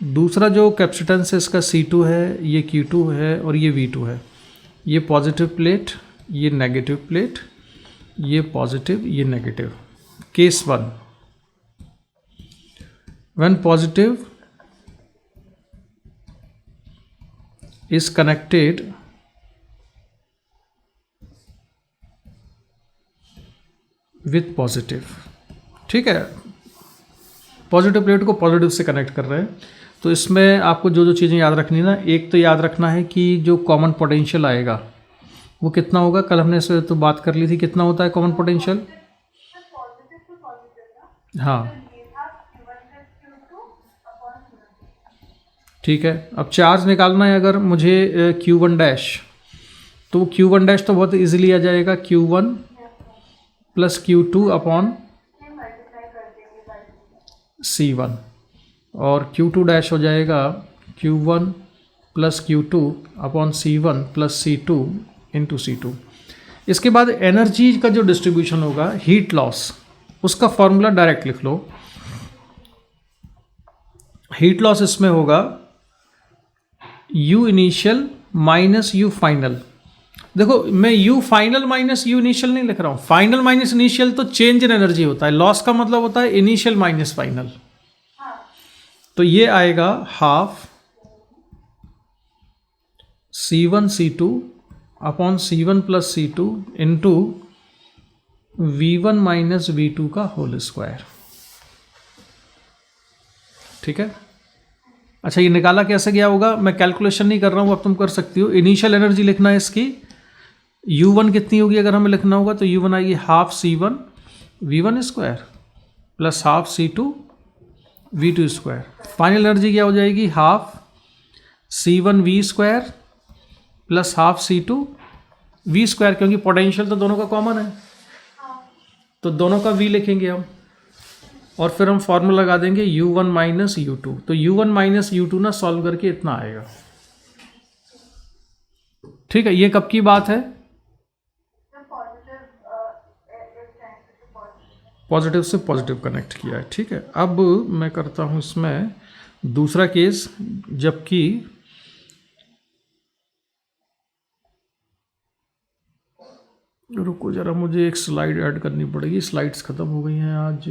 दूसरा जो कैपेसिटेंस है इसका C2 है, ये Q2 है और ये V2 है। ये पॉजिटिव प्लेट, ये नेगेटिव प्लेट, ये पॉजिटिव, ये negative. Case 1, when positive is connected with positive, ठीक है, पॉजिटिव प्लेट को पॉजिटिव से कनेक्ट कर रहे हैं। तो इसमें आपको जो जो चीज़ें याद रखनी ना, एक तो याद रखना है कि जो कॉमन पोटेंशियल आएगा वो कितना होगा। कल हमने इस तो बात कर ली थी, कितना होता है कॉमन पोटेंशियल? हाँ ठीक है, अब चार्ज निकालना है अगर मुझे Q1 डैश, तो Q1 डैश तो बहुत इजीली आ जाएगा, Q1 plus Q2 upon C1, और Q2 डैश हो जाएगा Q1 plus Q2 upon C1 plus C2 into C2। इसके बाद एनर्जी का जो डिस्ट्रीब्यूशन होगा, हीट लॉस, उसका फॉर्मूला डायरेक्ट लिख लो। हीट लॉस इसमें होगा U initial minus U final. देखो मैं U final minus U initial नहीं लिख रहा हूं, फाइनल माइनस इनिशियल तो चेंज इन एनर्जी होता है, लॉस का मतलब होता है इनिशियल माइनस फाइनल। तो ये आएगा half C1 C2 upon C1 plus C2 into V1 minus V2 का होल स्क्वायर। ठीक है। अच्छा, ये निकाला कैसे गया होगा, मैं कैलकुलेशन नहीं कर रहा हूँ, अब तुम कर सकती हो। इनिशियल एनर्जी लिखना है इसकी, U1 कितनी होगी अगर हमें लिखना होगा, तो U1 आएगी half C1 V1 square plus half C2 V2 square. Final energy क्या हो जाएगी, half C1 V square plus half C2 V square, क्योंकि पोटेंशियल तो दोनों का कॉमन है, तो दोनों का V लिखेंगे हम, और फिर हम फॉर्मूला लगा देंगे U1 माइनस U2। तो U1 माइनस U2 ना सॉल्व करके इतना आएगा। ठीक है, ये कब की बात है, पॉजिटिव से पॉजिटिव कनेक्ट किया है। ठीक है, अब मैं करता हूं इसमें दूसरा केस, जबकि रुको जरा, मुझे एक स्लाइड ऐड करनी पड़ेगी, स्लाइड्स ख़त्म हो गई हैं आज।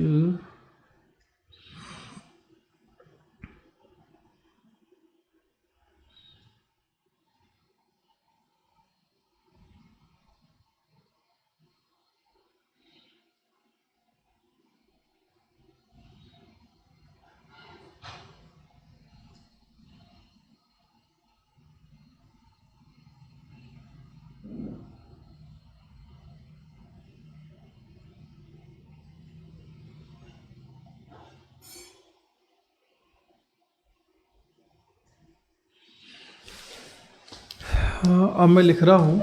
अब मैं लिख रहा हूँ,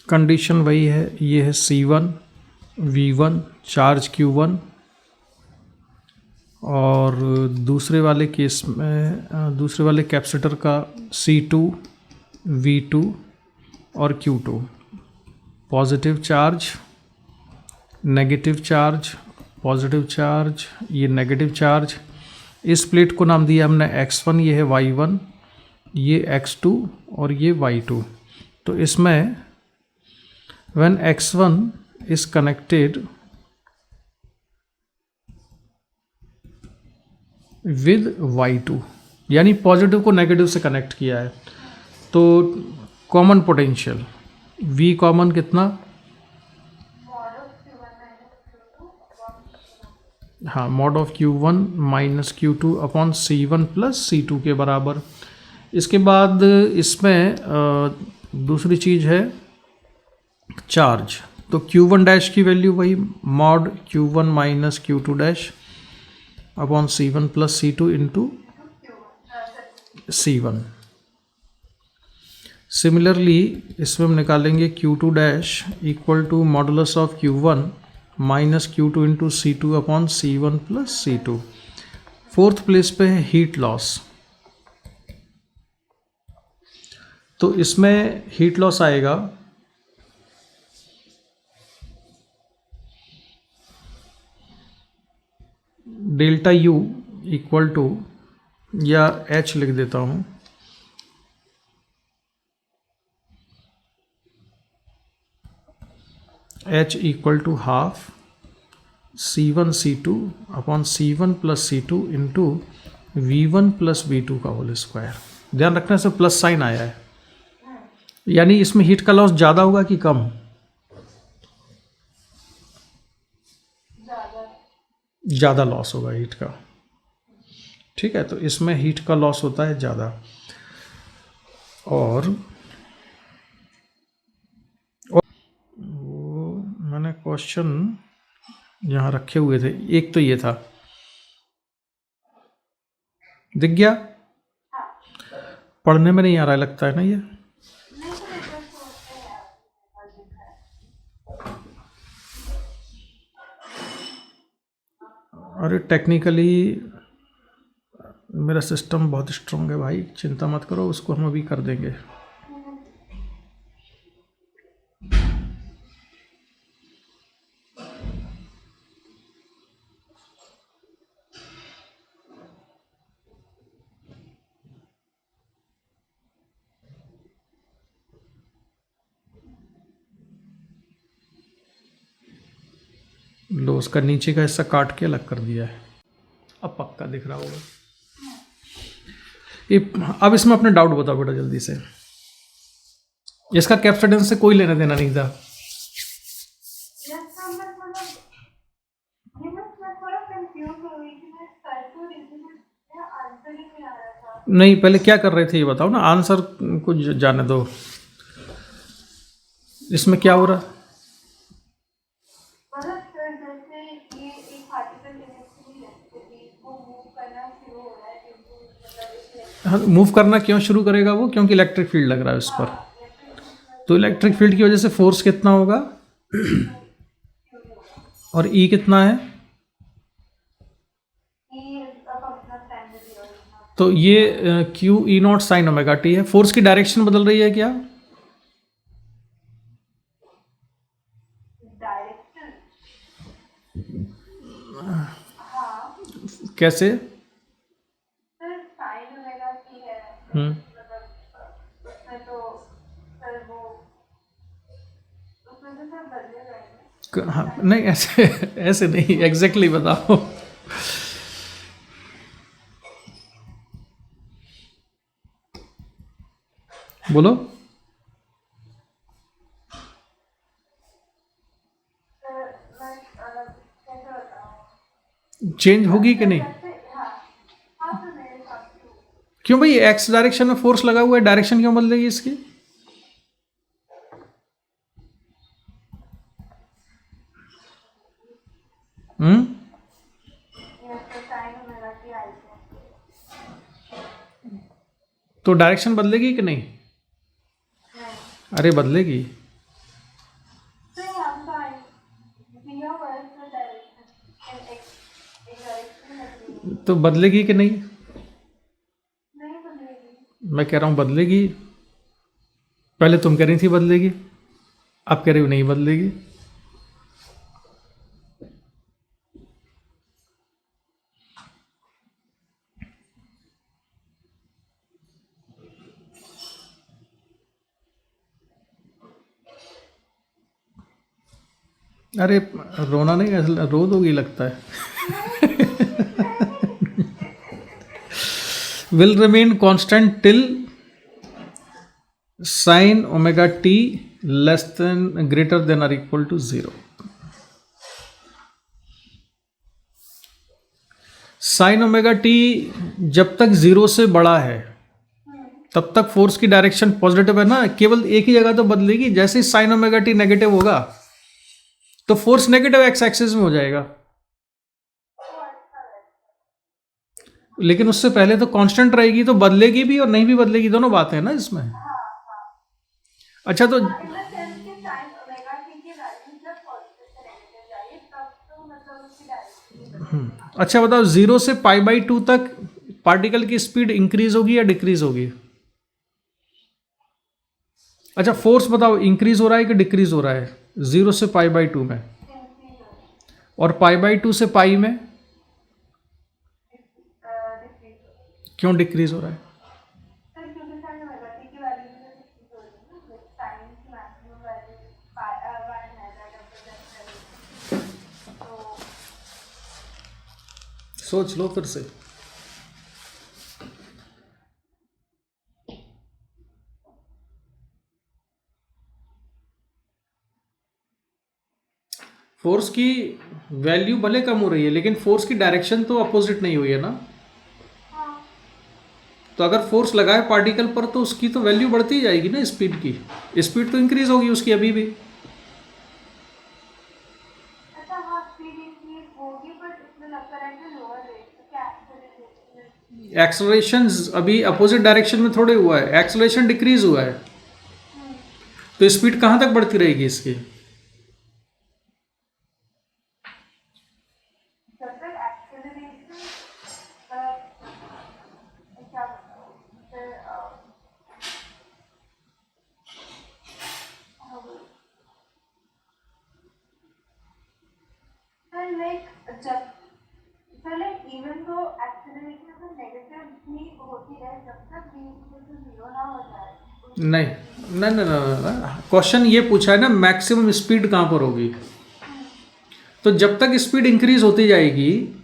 कंडीशन वही है, ये है C1 V1 चार्ज Q1, और दूसरे वाले केस में दूसरे वाले कैपेसिटर का C2 V2 और Q2, positive charge negative charge, positive charge, ये नेगेटिव चार्ज। इस प्लेट को नाम दिया हमने X1, ये है Y1, ये X2 और ये Y2। तो इसमें when X1 is connected with Y2, यानी पॉजिटिव को नेगेटिव से कनेक्ट किया है, तो कॉमन पोटेंशियल V कॉमन कितना, हाँ, mod of Q1 minus Q2 upon C1 plus C2 के बराबर। इसके बाद इसमें दूसरी चीज़ है चार्ज, तो Q1 डैश की वैल्यू वही mod Q1 minus Q2 dash upon C1 plus C2 into C1। Similarly इसमें हम निकालेंगे Q2 dash equal to modulus of Q1 minus Q2 into C2 upon C1 plus C2। Fourth place पे है heat loss, तो इसमें heat loss आएगा delta U equal to, या H लिख देता हूँ, H equal to half C1 C2 upon C1 plus C2 into V1 plus V2 का होल स्क्वायर। ध्यान रखने से प्लस साइन आया है, यानी इसमें हीट का लॉस ज़्यादा होगा कि कम, ज़्यादा लॉस होगा हीट का। ठीक है, तो इसमें हीट का लॉस होता है ज़्यादा। और वो मैंने क्वेश्चन यहाँ रखे हुए थे, एक तो ये था, दिख गया, पढ़ने में नहीं आ रहा है लगता है ना ये। अरे टेक्निकली मेरा सिस्टम बहुत स्ट्रांग है भाई, चिंता मत करो, उसको हम अभी कर देंगे। लो, उसका नीचे का हिस्सा काट के अलग कर दिया है, अब पक्का दिख रहा होगा ये। अब इसमें अपने डाउट बताओ बेटा जल्दी से। इसका कैप्सिडेंस से कोई लेना देना नहीं था। जैसा मैं थोड़ा कंफ्यूज हो गई कि मैं कर तो रही थी, मेरा आंसर ही नहीं आ रहा था। नहीं, पहले क्या कर रहे थे ये बताओ ना, आंसर को जाने दो। इसमें क्या हो रहा? मतलब सर जैसे ये एक पार्टिकल इलेक्ट्रिक इलेक्ट्रिसिटी को मूव करना शुरू हो रहा है, क्योंकि मतलब इस हाँ, मूव करना क्यों शुरू करेगा वो? क्योंकि इलेक्ट्रिक फील्ड लग रहा है उस पर। इलेक्ट्रिक फील्ड तो इलेक्ट्रिक फील्ड की वजह से फोर्स कितना होगा और ई कितना है? ये अब अपना टाइम जीरो तो ये Q E not sign omega T है। फोर्स की डायरेक्शन बदल रही है क्या? डायरेक्शन। हाँ कैसे? सर साइन ओमेगा की है, मतलब उसमें तो सर वो उसमें तो सर बदले रहेंगे। हाँ, नहीं ऐसे ऐसे नहीं, एग्जैक्टली बताओ। बोलो। सर मैं कैसे बताऊँ? चेंज होगी कि नहीं? जैसे हाँ हाँ सर मेरे हिसाब से क्यों भाई, एक्स डायरेक्शन में फोर्स लगा हुआ है, डायरेक्शन क्यों बदलेगी इसकी? ये सर साइन ओमेगा की आई है। तो डायरेक्शन बदलेगी कि नहीं? नहीं अरे बदलेगी। सर हम तो आई दिया हुआ है सर डायरेक्शन एक डायरेक्शन बदलेगी। तो बदलेगी कि नहीं? नहीं बदलेगी। मैं कह रहा हूँ बदलेगी। पहले तुम कह रही थी बदलेगी, अब कह रही हो नहीं बदलेगी। अरे रोना नहीं, रो दोगी लगता है। Will remain constant till sine omega T less than greater than और equal to 0। Sine omega T जब तक 0 से बड़ा है तब तक फोर्स की डायरेक्शन पॉजिटिव है ना, केवल एक ही जगह तो बदलेगी। जैसे ही साइन ओमेगा टी नेगेटिव होगा तो फोर्स नेगेटिव एक्स एक्सिस में हो जाएगा, लेकिन उससे पहले तो कांस्टेंट रहेगी, तो बदलेगी भी और नहीं भी बदलेगी, दोनों बातें हैं ना इसमें। अच्छा तो इन द सेंस कि साइन ओमेगा टी की वैल्यू जब पॉजिटिव से नेगेटिव जाएगी तब तो मतलब उसकी डायरेक्शन। अच्छा बताओ, 0 से पाई बाई 2 तक पार्टिकल की स्पीड इंक्रीज होगी या डिक्रीज होगी? अच्छा फोर्स बताओ, इंक्रीज हो रहा है कि डिक्रीज हो रहा है 0 से पाई बाई 2 में, और पाई बाई 2 से पाई में क्यों डिक्रीज हो रहा है? सर क्योंकि साइन ओमेगा टी की वैल्यू भी डिक्रीज हो रही है ना, साइन की मैक्सिमम वैल्यू 1 है दैट रिप्रेजेंट तो सोच लो फिर से। फोर्स की वैल्यू भले कम हो रही है, लेकिन फोर्स की डायरेक्शन तो अपोजिट नहीं हुई है ना। हाँ तो अगर फोर्स लगाए पार्टिकल पर तो उसकी तो वैल्यू बढ़ती जाएगी ना, स्पीड की। स्पीड तो इंक्रीज होगी उसकी अभी भी। अच्छा हाँ स्पीड इंक्रीज होगी बट इसमें लगता है कि लोअर रेट तो क्या एक्सेलरेशन। एक्सलरेशन अभी अपोजिट डायरेक्शन में थोड़े हुआ है, एक्सलरेशन डिक्रीज हुआ है, तो स्पीड कहाँ तक बढ़ती रहेगी इसकी? जब तक acceleration So like even though acceleration of negative भी होती है जब तक v equal to 0 ना हो जाए. नहीं नहीं नहीं नहीं, क्वेश्चन ये पूछा है ना मैक्सिमम स्पीड कहाँ पर होगी। तो जब तक स्पीड इंक्रीज होती जाएगी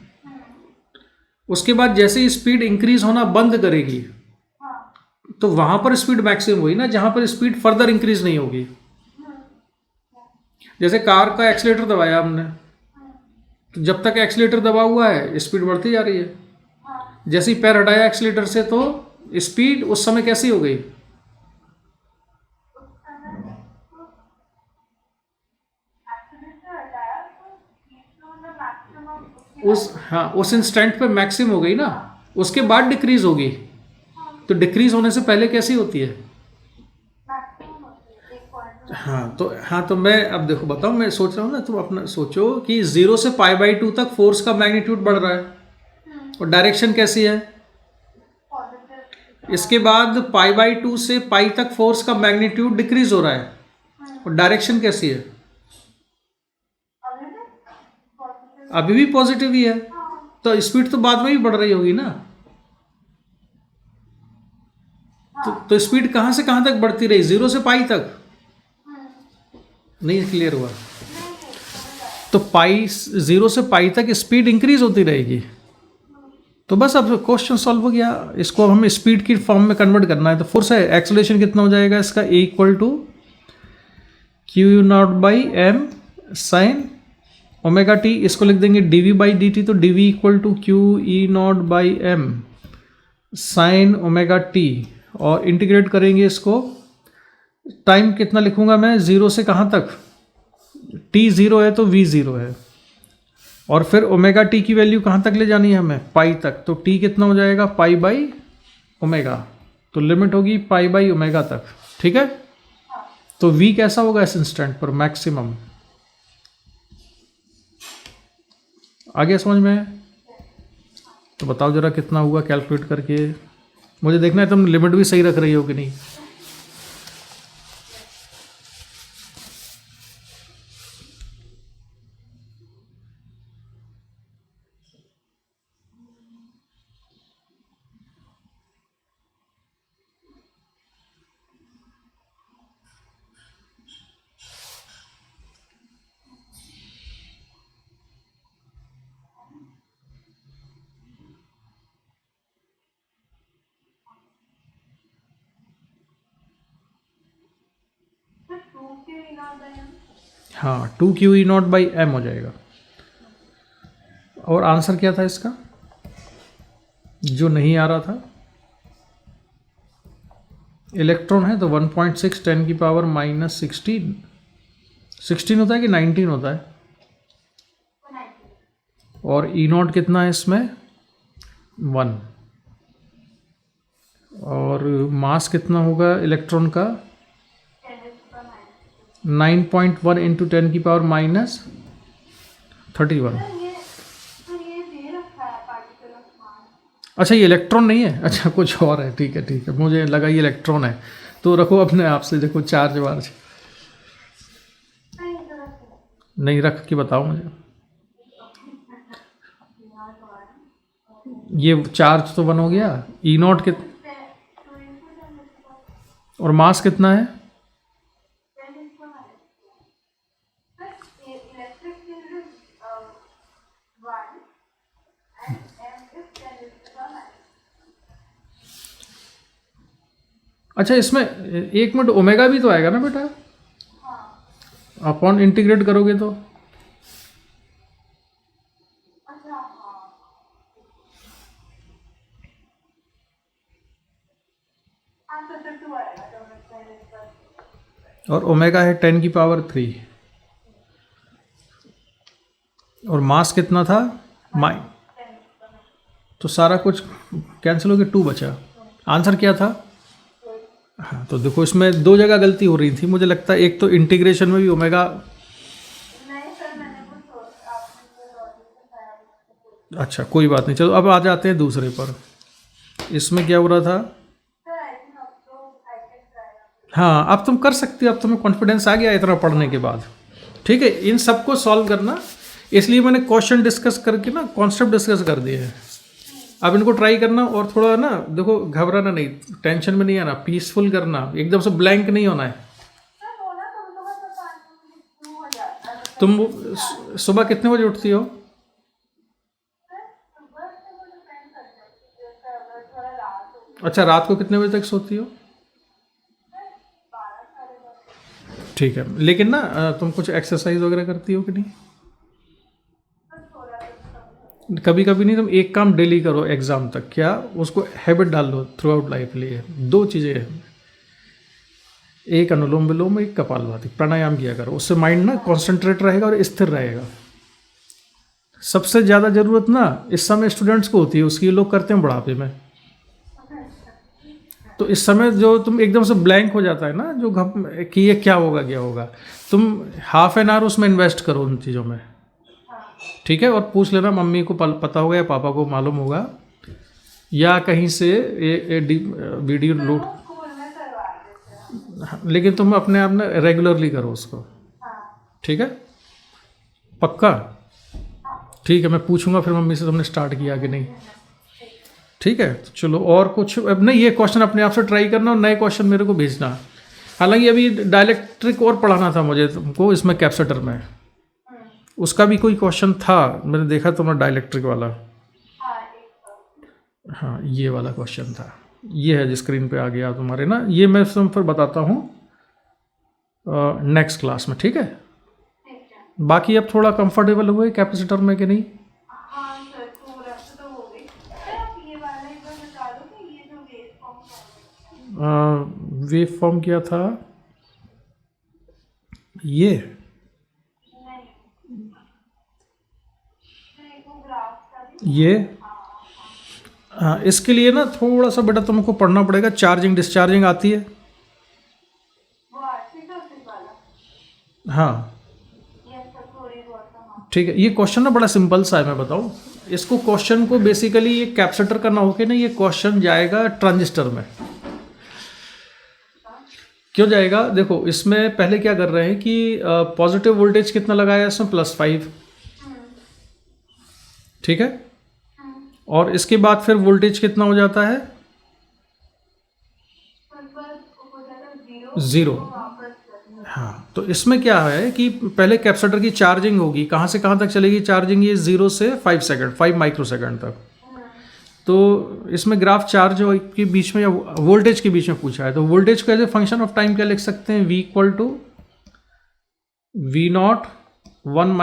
उसके बाद जैसे स्पीड इंक्रीज होना बंद करेगी तो वहां पर स्पीड मैक्सिमम हुई ना, जहां पर स्पीड फर्दर इंक्रीज नहीं होगी। जैसे कार का एक्सीलेटर दबाया हमने तो जब तक एक्सीलेटर दबा हुआ है स्पीड बढ़ती जा रही है। जैसे ही पैर हटाया एक्सीलेटर से तो स्पीड उस समय कैसी हो गई, उस इंस्टेंट पे मैक्सिमम हो गई ना, उसके बाद डिक्रीज होगी। तो डिक्रीज होने से पहले कैसी होती है। हाँ तो मैं अब देखो बताऊँ, मैं सोच रहा हूँ ना, तुम अपना सोचो कि 0 से π/2 तक फोर्स का मैग्नीट्यूड बढ़ रहा है और डायरेक्शन कैसी है। इसके बाद π/2 से π तक फोर्स का मैग्नीट्यूड डिक्रीज हो रहा है और डायरेक्शन कैसी है, अभी भी पॉजिटिव ही है। तो स्पीड तो बाद में भी बढ़ रही होगी ना। तो स्पीड कहाँ से कहाँ तक बढ़ती रही, 0 से π तक। नहीं क्लियर हुआ। तो 0 से π तक स्पीड इंक्रीज होती रहेगी। तो बस अब क्वेश्चन सॉल्व हो गया। इसको अब हमें स्पीड की फॉर्म में कन्वर्ट करना है। तो फोर्स है, एक्सेलरेशन कितना हो जाएगा इसका, A = Q0/m sin ω t। इसको लिख देंगे dv/dt। तो dv = Q0/m sin ω t और इंटीग्रेट करेंगे इसको। टाइम कितना लिखूंगा मैं, 0 से कहाँ तक, t 0 है तो v 0 है और फिर ω t की वैल्यू कहाँ तक ले जानी है हमें, पाई तक। तो t कितना हो जाएगा, π/ω। तो लिमिट होगी π/ω तक। ठीक है। तो v कैसा होगा इस इंस्टेंट पर, मैक्सिमम। आगे समझ में। तो बताओ जरा कितना हुआ कैलकुलेट करके। मुझे देखना है तुम लिमिट भी सही रख रही हो कि नहीं। हाँ 2Q E0/m हो जाएगा। और आंसर क्या था इसका जो नहीं आ रहा था, इलेक्ट्रॉन है तो 1.6 10⁻⁻16 16 होता है कि 19 होता है। और E0 कितना है इसमें, 1। और मास कितना होगा इलेक्ट्रॉन का, 9.1 × 10⁻31। अच्छा ये इलेक्ट्रॉन नहीं है, अच्छा कुछ और है। ठीक है मुझे लगा ये इलेक्ट्रॉन है। तो रखो अपने आप से, देखो चार्ज वार्ज नहीं रख के बताओ मुझे। ये चार्ज तो 1 हो गया। E0 कितना और मास कितना है, अच्छा इसमें 1 मिनट ओमेगा भी तो आएगा ना बेटा, अपॉन इंटीग्रेट करोगे तो। और ओमेगा है 10⁻3 और मास कितना था, तो सारा कुछ कैंसिल हो गया, 2 बचा। आंसर क्या था। हाँ तो देखो इसमें 2 जगह गलती हो रही थी मुझे लगता है। एक तो इंटीग्रेशन में भी ओमेगा, अच्छा कोई बात नहीं, चलो अब आ जाते हैं दूसरे पर। इसमें क्या हो रहा था, हाँ अब तुम कर सकते हो, अब तुम्हें कॉन्फिडेंस आ गया इतना पढ़ने के बाद। ठीक है, इन सबको सॉल्व करना। इसलिए मैंने क्वेश्चन डिस्कस करके ना कॉन्सेप्ट डिस्कस कर दिए हैं। अब इनको ट्राई करना और थोड़ा ना देखो, घबराना नहीं, टेंशन में नहीं आना, पीसफुल करना, एकदम से ब्लैंक नहीं होना है। सर वो ना कभी कभार पता नहीं क्यों हो जाता है, मतलब तुम सुबह कितने बजे उठती हो? सर सुबह से वो डिपेंड करता है कि जैसे अगर थोड़ा रात हो गई, अच्छा, रात को कितने बजे तक सोती हो? सर 12 साढ़े 12, ठीक है, लेकिन ना तुम कुछ एक्सरसाइज वगैरह करती हो कि नहीं? सर थोड़ा सा कम कभी कभी नहीं, तुम एक काम डेली करो एग्जाम तक, क्या उसको हैबिट डाल लो थ्रू आउट लाइफ लिए। 2 चीज़ें हैं, एक अनुलोम विलोम, एक कपालभाति, प्राणायाम किया करो, उससे माइंड ना कॉन्सेंट्रेट रहेगा और स्थिर रहेगा। सबसे ज़्यादा ज़रूरत ना इस समय स्टूडेंट्स को होती है, उसकी लोग करते हैं बुढ़ापे में। तो इस समय जो तुम एकदम से ब्लैंक हो जाता है ना, जो कि ये क्या होगा क्या होगा, तुम हाफ एन आवर उसमें इन्वेस्ट करो उन चीज़ों में, ठीक है? और पूछ लेना मम्मी को पता होगा या पापा को मालूम होगा, या कहीं से वीडियो लोड, स्कूल में करवा देते हैं। लेकिन तुम अपने आप ना रेगुलरली करो उसको, हाँ ठीक है? पक्का? ठीक है, मैं पूछूंगा फिर मम्मी से तुमने स्टार्ट किया कि नहीं, ठीक है? तो चलो, और कुछ अब नहीं, ये क्वेश्चन अपने आप से ट्राई करना और नए क्वेश्चन मेरे को भेजना। हालांकि अभी डायलेक्ट्रिक और पढ़ाना था मुझे तुमको इसमें कैपेसिटर में, उसका भी कोई क्वेश्चन था, मैंने देखा तुम्हारा डायलेक्ट्रिक वाला। हाँ एक हाँ, ये वाला क्वेश्चन था, ये है जो स्क्रीन पे आ गया तुम्हारे ना, ये मैं तुम फिर बताता हूँ नेक्स्ट क्लास में, ठीक है? ठीक है। बाकी अब थोड़ा कंफर्टेबल हुए कैपेसिटर में कि नहीं? हाँ सर थोड़ा सा तो हो गई। सर आप ये वाला एक बार बता दो कि ये जो वेव फॉर्म है, वेव फॉर्म क्या था ये? नहीं नहीं वो ग्राफ का भी, ये हाँ, इसके लिए ना थोड़ा सा बेटा तुमको पढ़ना पड़ेगा, चार्जिंग डिस्चार्जिंग आती है? वो आर्थिक वाला, हाँ, ये सर थोड़ी बहुत हाँ। ठीक है। ये क्वेश्चन ना बड़ा सिंपल सा है, मैं बताऊँ इसको। क्वेश्चन को बेसिकली ये कैपेसिटर का ना होके ना, ये क्वेश्चन जाएगा ट्रांजिस्टर में। क्यों जाएगा? देखो, इसमें पहले क्या कर रहे हैं कि पॉजिटिव वोल्टेज कितना लगाया है इसमें, +5, ठीक है? और इसके बाद फिर वोल्टेज कितना हो जाता है? हो जाता 0। हाँ, तो इसमें क्या है कि पहले कैपेसिटर की चार्जिंग होगी, कहाँ से कहाँ तक चलेगी चार्जिंग? ये 0 से 5 सेकंड, 5 माइक्रोसेकंड तक। तो इसमें ग्राफ चार्ज के बीच में या वोल्टेज के बीच में पूछा है, तो वोल्टेज को as a function of time क्या लिख सकते हैं? V = V0 1 -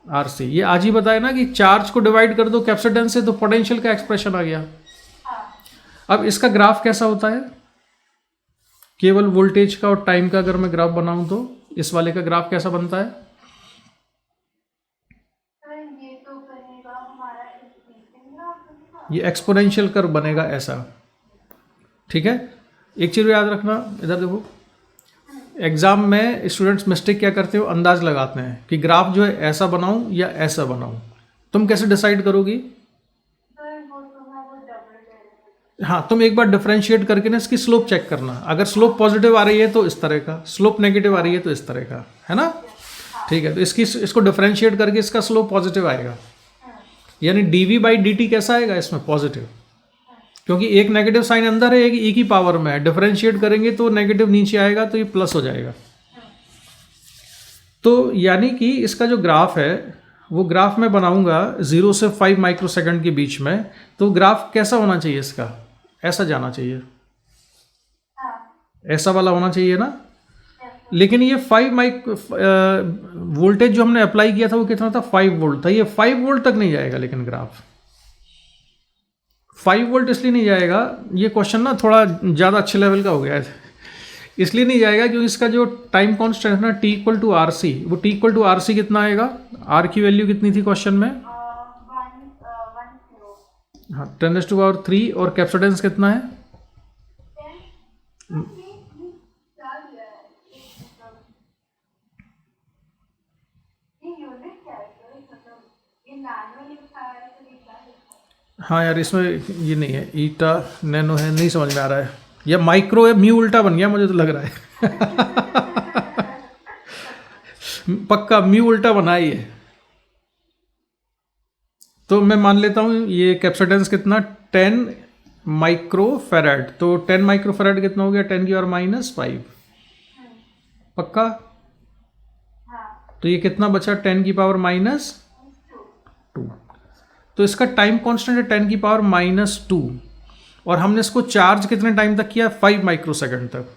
(e⁻t/RC). ये आज ही बताया ना कि चार्ज को डिवाइड कर दो कैपेसिटेंस से तो पोटेंशियल का एक्सप्रेशन आ गया। अब इसका ग्राफ कैसा होता है? केवल वोल्टेज का और टाइम का अगर मैं ग्राफ बनाऊं तो इस वाले का ग्राफ कैसा बनता है? ये तो बनेगा हमारा ये एक्सपोनेंशियल कर्व बनेगा ऐसा, ठीक है? एक चीज़ याद रखना, इधर देखो, एग्जाम में स्टूडेंट्स मिस्टेक क्या करते हो, अंदाज लगाते हैं कि ग्राफ जो है ऐसा बनाऊं या ऐसा बनाऊं। तुम कैसे डिसाइड करोगी? हाँ, तुम एक बार डिफरेंशिएट करके ना इसकी स्लोप चेक करना, अगर स्लोप पॉजिटिव आ रही है तो इस तरह का, स्लोप नेगेटिव आ रही है तो इस तरह का, है ना? ठीक है, तो इसको डिफरेंशिएट करके इसका स्लोप पॉजिटिव आएगा, यानी dv/dt कैसा आएगा इसमें? पॉजिटिव, क्योंकि एक नेगेटिव साइन अंदर है, एक e की पावर में है, डिफरेंशिएट करेंगे तो नेगेटिव नीचे आएगा तो ये प्लस हो जाएगा। तो यानी कि इसका जो ग्राफ है वो ग्राफ मैं बनाऊंगा 0 से 5 माइक्रोसेकंड के बीच में, तो ग्राफ कैसा होना चाहिए इसका? ऐसा जाना चाहिए, ऐसा वाला होना चाहिए ना? लेकिन ये 5 वोल्टेज जो हमने अप्लाई किया था वो कितना था? 5 वोल्ट था। ये 5 वोल्ट तक नहीं जाएगा, लेकिन ग्राफ 5 वोल्ट इसलिए नहीं जाएगा, ये क्वेश्चन ना थोड़ा ज़्यादा अच्छे लेवल का हो गया है, इसलिए नहीं जाएगा क्योंकि इसका जो टाइम कॉन्स्टेंट है ना T = RC, वो T = RC कितना आएगा? R की वैल्यू कितनी थी क्वेश्चन में? 1 हाँ, 10⁻³ और कैपेसिटेंस कितना है? हाँ यार, इसमें ये नहीं है, ईटा नैनो है, नहीं समझ में आ रहा है, या माइक्रो है, म्यू उल्टा बन गया मुझे तो लग रहा है। पक्का म्यू उल्टा बनाई है। तो मैं मान लेता हूँ ये कैपेसिटेंस कितना 10 माइक्रोफेराड, तो 10 माइक्रोफेराड कितना हो गया 10 की और -5, पक्का। हाँ तो ये कितना बचा 10 की पावर -2। तो इसका टाइम कांस्टेंट है 10 की पावर -2 और हमने इसको चार्ज कितने टाइम तक किया 5 माइक्रोसेकंड तक।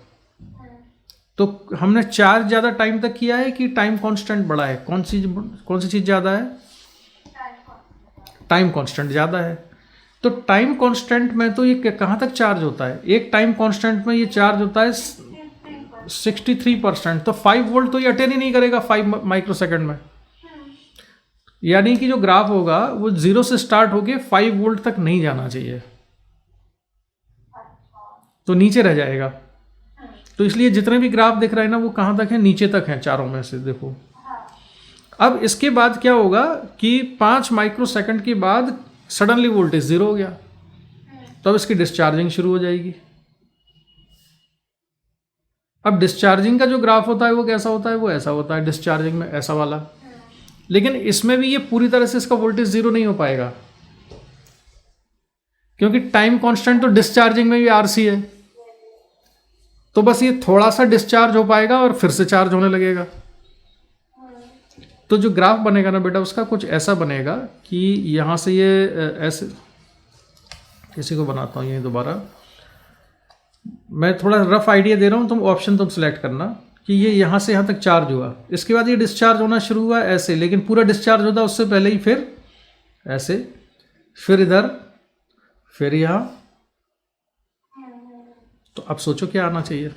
तो हमने चार्ज ज़्यादा टाइम तक किया है कि टाइम कांस्टेंट बढ़ा है, कौन सी चीज़ ज़्यादा है? टाइम कांस्टेंट ज़्यादा है। तो टाइम कांस्टेंट में तो ये कहाँ तक चार्ज होता है? एक टाइम कांस्टेंट में ये चार्ज होता है 63%। तो 5 वोल्ट तो ये अटेन ही नहीं करेगा 5 माइक्रोसेकंड में। यानी कि जो ग्राफ होगा वो 0 से स्टार्ट होके 5 वोल्ट तक नहीं जाना चाहिए, तो नीचे रह जाएगा। तो इसलिए जितने भी ग्राफ दिख रहे हैं ना वो कहाँ तक है? नीचे तक हैं चारों में से, देखो। अब इसके बाद क्या होगा कि 5 माइक्रोसेकंड के बाद सडनली वोल्टेज 0 हो गया, तो अब इसकी डिस्चार्जिंग शुरू हो जाएगी। अब डिस्चार्जिंग का जो ग्राफ होता है वो कैसा होता है? वो ऐसा होता है डिस्चार्जिंग में, ऐसा वाला। लेकिन इसमें भी ये पूरी तरह से इसका वोल्टेज 0 नहीं हो पाएगा, क्योंकि टाइम कांस्टेंट तो डिस्चार्जिंग में भी RC है। तो बस ये थोड़ा सा डिस्चार्ज हो पाएगा और फिर से चार्ज होने लगेगा। तो जो ग्राफ बनेगा ना बेटा उसका कुछ ऐसा बनेगा कि यहाँ से ये ऐसे, किसी को बनाता हूँ ये दोबारा, मैं थोड़ा रफ आइडिया दे रहा हूँ, तुम ऑप्शन सेलेक्ट करना कि ये यहाँ से यहाँ तक चार्ज हुआ, इसके बाद ये डिस्चार्ज होना शुरू हुआ ऐसे, लेकिन पूरा डिस्चार्ज होता उससे पहले ही फिर ऐसे, फिर इधर, फिर यहाँ। तो अब सोचो क्या आना चाहिए?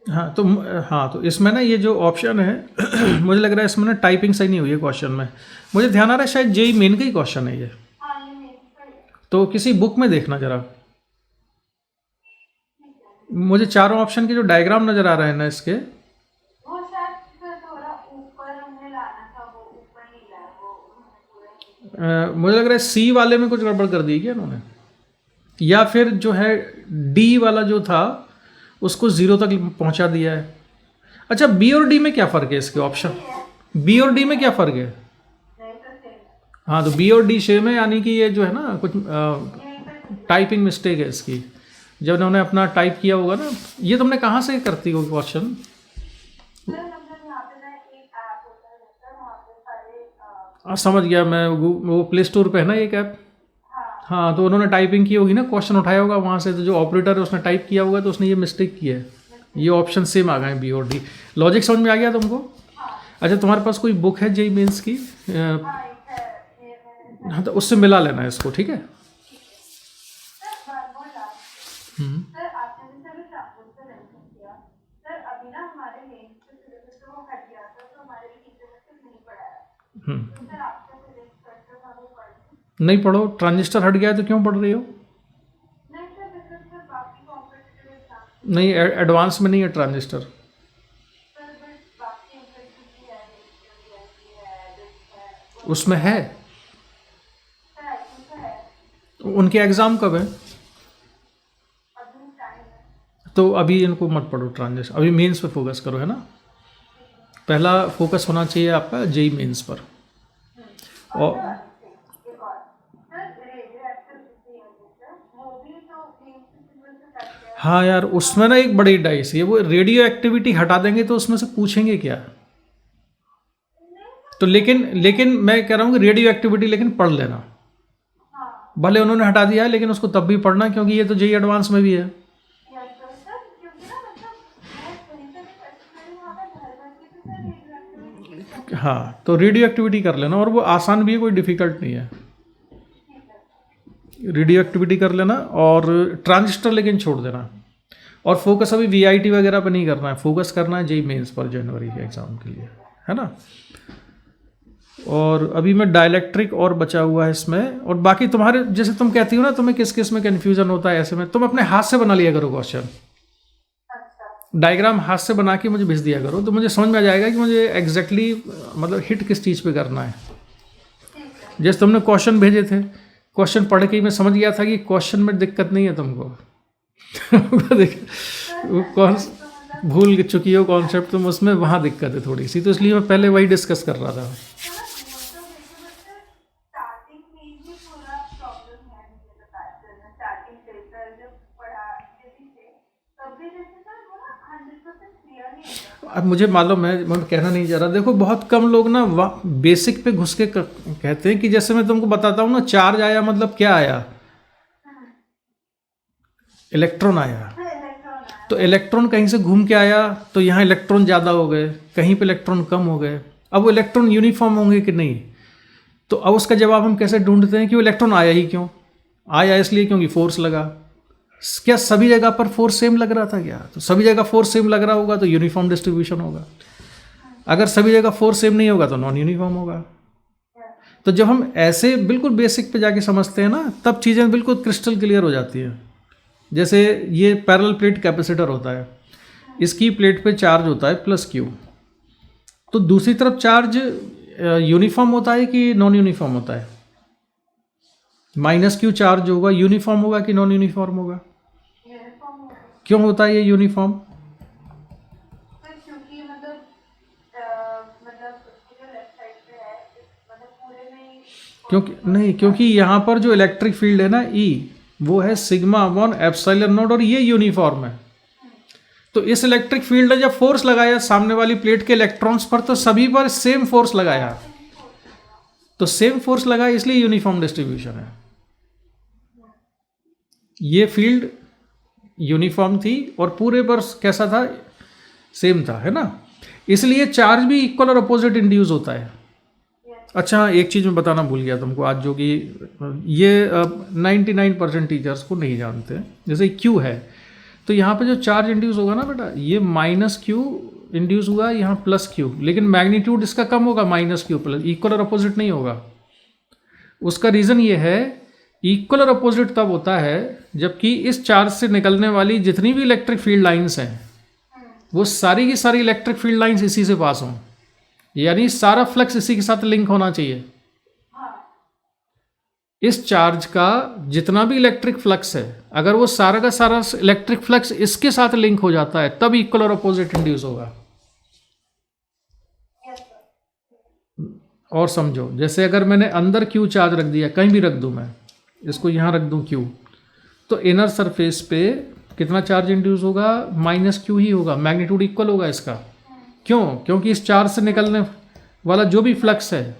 हाँ तो इसमें ना ये जो ऑप्शन है मुझे लग रहा है इसमें ना टाइपिंग सही नहीं हुई है क्वेश्चन में। मुझे ध्यान आ रहा है शायद जेई मेन का ही क्वेश्चन है ये। तो किसी बुक में देखना जरा, मुझे चारों ऑप्शन के जो डायग्राम नज़र आ रहे हैं ना इसके, वो शायद थोड़ा ऊपर हमने लाना था, वो ऊपर नहीं लाया, वो पूरा मुझे लग रहा है सी वाले में कुछ गड़बड़ कर दी क्या इन्होंने, या फिर जो है डी वाला जो था उसको 0 तक पहुंचा दिया है। अच्छा बी और डी में क्या फ़र्क है इसके ऑप्शन? बी और डी में क्या फ़र्क है? हाँ तो बी और डी सेम है, यानी कि ये जो है ना कुछ टाइपिंग मिस्टेक है इसकी, जब उन्होंने अपना टाइप किया होगा ना। ये तुमने कहाँ से करती हो क्वेश्चन? हाँ समझ गया मैं, वो प्ले स्टोर पे है ना एक ऐप। हाँ तो उन्होंने टाइपिंग की होगी ना, क्वेश्चन उठाया होगा वहाँ से, तो जो ऑपरेटर है उसने टाइप किया होगा तो उसने ये मिस्टेक की है। ये ऑप्शन सेम आ गए बी और डी। लॉजिक समझ में आ गया तुमको? अच्छा तुम्हारे पास कोई बुक है जेई मेंस की? हाँ तो उससे मिला लेना इसको, ठीक है। नहीं पढ़ो, ट्रांजिस्टर हट गया है तो क्यों पढ़ रही हो? नहीं एडवांस में नहीं है ट्रांजिस्टर। उसमें है, उनके एग्ज़ाम कब है? तो अभी इनको मत पढ़ो ट्रांजिस्टर, अभी मेंस पे फोकस करो, है ना। पहला फोकस होना चाहिए आपका जेई मेंस पर। और हाँ यार उसमें ना एक बड़ी डाइस है, वो रेडियो एक्टिविटी हटा देंगे तो उसमें से पूछेंगे क्या? तो लेकिन मैं कह रहा हूँ कि रेडियो एक्टिविटी लेकिन पढ़ लेना। भले उन्होंने हटा दिया है लेकिन उसको तब भी पढ़ना, क्योंकि ये तो जेई एडवांस में भी है। हाँ तो रेडियो एक्टिविटी कर लेना, और वो आसान भी है, कोई डिफ़िकल्ट नहीं है। रेडियो एक्टिविटी कर लेना और ट्रांजिस्टर लेकिन छोड़ देना। और फोकस अभी वीआईटी वगैरह पे नहीं करना है, फोकस करना है जेई मेंस पर जनवरी के एग्ज़ाम के लिए, है ना। और अभी मैं डायलैक्ट्रिक और बचा हुआ है इसमें, और बाकी तुम्हारे जैसे तुम कहती हो ना तुम्हें किस किस में कन्फ्यूजन होता है, ऐसे में तुम अपने हाथ से बना लिया करो क्वेश्चन, डायग्राम हाथ से बना के मुझे भेज दिया करो, तो मुझे समझ में आ जाएगा कि मुझे एग्जैक्टली मतलब हिट किस चीज़ पे करना है। जैसे तुमने क्वेश्चन भेजे थे, क्वेश्चन पढ़ के ही मैं समझ गया था कि क्वेश्चन में दिक्कत नहीं है तुमको। वो कौन तो मतलब भूल चुकी हो कॉन्सेप्ट तुम, उसमें वहाँ दिक्कत है थोड़ी सी, तो इसलिए मैं पहले वही डिस्कस कर रहा था। स्टार्टिंग में ही पूरा प्रॉब्लम है मुझे बता देना। स्टार्टिंग से जब पढ़ा यदि थे तब भी जैसे सर वो ना 100% क्लियर नहीं होता। अब मुझे मालूम है, मैं कहना नहीं चाह रहा, देखो बहुत कम लोग ना बेसिक पे घुस के कहते हैं कि जैसे मैं तुमको बताता हूँ ना, चार्ज आया मतलब क्या आया, इलेक्ट्रॉन आया। इलेक्ट्रॉन आया। तो इलेक्ट्रॉन कहीं से घूम के आया, तो यहाँ इलेक्ट्रॉन ज़्यादा हो गए, कहीं पे इलेक्ट्रॉन कम हो गए। अब वो इलेक्ट्रॉन यूनिफॉर्म होंगे कि नहीं, तो अब उसका जवाब हम कैसे ढूंढते हैं कि वो इलेक्ट्रॉन आया ही क्यों? आया इसलिए क्योंकि फोर्स लगा। क्या सभी जगह पर फोर्स सेम लग रहा था क्या? तो सभी जगह फोर्स सेम लग रहा होगा तो यूनिफॉर्म डिस्ट्रीब्यूशन होगा। अगर सभी जगह फोर्स सेम नहीं होगा तो नॉन यूनिफॉर्म होगा। तो जब हम ऐसे बिल्कुल बेसिक पे जाके समझते हैं ना, तब चीज़ें बिल्कुल क्रिस्टल क्लियर हो जाती हैं। जैसे ये पैरेलल प्लेट कैपेसिटर होता है, इसकी प्लेट पे चार्ज होता है प्लस क्यू, तो दूसरी तरफ चार्ज यूनिफॉर्म होता है कि नॉन यूनिफॉर्म होता है? माइनस क्यू चार्ज होगा, यूनिफॉर्म होगा कि नॉन यूनिफॉर्म होगा? यूनिफॉर्म हो गया। क्यों होता है ये यूनिफॉर्म? तो क्योंकि मतलब जो लेफ्ट साइड पे है मतलब पूरे में ही क्योंकि यहाँ पर जो इलेक्ट्रिक फील्ड है ना ई, वो है सिग्मा अपॉन एप्सिलॉन नॉट, और ये यूनिफॉर्म है। तो इस इलेक्ट्रिक फील्ड ने जब फोर्स लगाया सामने वाली प्लेट के इलेक्ट्रॉन्स पर, तो सभी पर सेम फोर्स लगाया, तो सेम फोर्स लगाया, इसलिए यूनिफॉर्म डिस्ट्रीब्यूशन है। ये फील्ड यूनिफॉर्म थी और पूरे पर कैसा था? सेम था, है ना? इसलिए चार्ज भी इक्वल और अपोजिट इंड्यूस होता है। अच्छा, एक चीज़ मैं बताना भूल गया तुमको आज, जो कि ये 99% टीचर्स को नहीं जानते। जैसे क्यू है, तो यहाँ पे जो चार्ज इंड्यूस होगा ना बेटा, ये माइनस क्यू इंड्यूस हुआ, यहाँ प्लस क्यू, लेकिन मैग्नीट्यूड इसका कम होगा, माइनस क्यू प्लस, इक्वल और अपोजिट नहीं होगा। उसका रीज़न ये है, इक्वल और अपोजिट तब होता है जबकि इस चार्ज से निकलने वाली जितनी भी इलेक्ट्रिक फील्ड लाइंस हैं, वो सारी की सारी इलेक्ट्रिक फील्ड लाइंस इसी से पास हों, यानी सारा फ्लक्स इसी के साथ लिंक होना चाहिए। इस चार्ज का जितना भी इलेक्ट्रिक फ्लक्स है, अगर वो सारा का सारा इलेक्ट्रिक फ्लक्स इसके साथ लिंक हो जाता है, तब इक्वल और अपोजिट इंड्यूस होगा। और समझो, जैसे अगर मैंने अंदर क्यू चार्ज रख दिया, कहीं भी रख दूं, मैं इसको यहाँ रख दूं क्यू, तो इनर सरफेस पे कितना चार्ज इंड्यूस होगा? माइनस क्यू ही होगा, मैग्नीट्यूड इक्वल होगा इसका। क्यों? क्योंकि इस चार्ज से निकलने वाला जो भी फ्लक्स है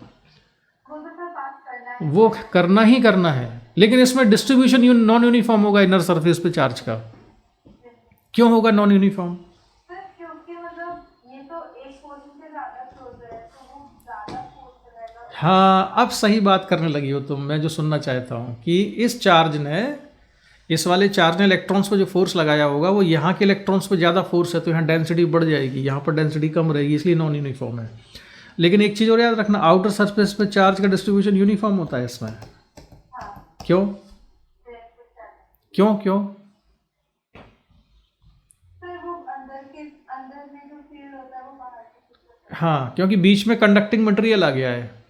वो करना ही करना है, लेकिन इसमें डिस्ट्रीब्यूशन नॉन यूनिफॉर्म होगा इनर सरफेस पे चार्ज का। क्यों होगा नॉन यूनिफॉर्म? क्योंकि मतलब ये तो एक पोर्शन से ज्यादा क्लोज है तो वो ज्यादा फोर्स रहेगा। हाँ, अब सही बात करने लगी हो तुम। मैं जो सुनना चाहता हूँ कि इस चार्ज ने, इस वाले चार्ज ने इलेक्ट्रॉन्स पर जो फोर्स लगाया होगा, वो यहाँ के इलेक्ट्रॉन्स पर ज़्यादा फोर्स है, तो यहाँ डेंसिटी बढ़ जाएगी, यहाँ पर डेंसिटी कम रहेगी, इसलिए नॉन यूनिफॉर्म है। लेकिन एक चीज़ और याद रखना, आउटर सरफेस पे चार्ज का डिस्ट्रीब्यूशन यूनिफॉर्म होता है इसमें। क्यों? क्यों क्यों? सर वो अंदर में जो फील्ड होता है वो बाहर से। हाँ, क्योंकि बीच में कंडक्टिंग मटेरियल आ गया है,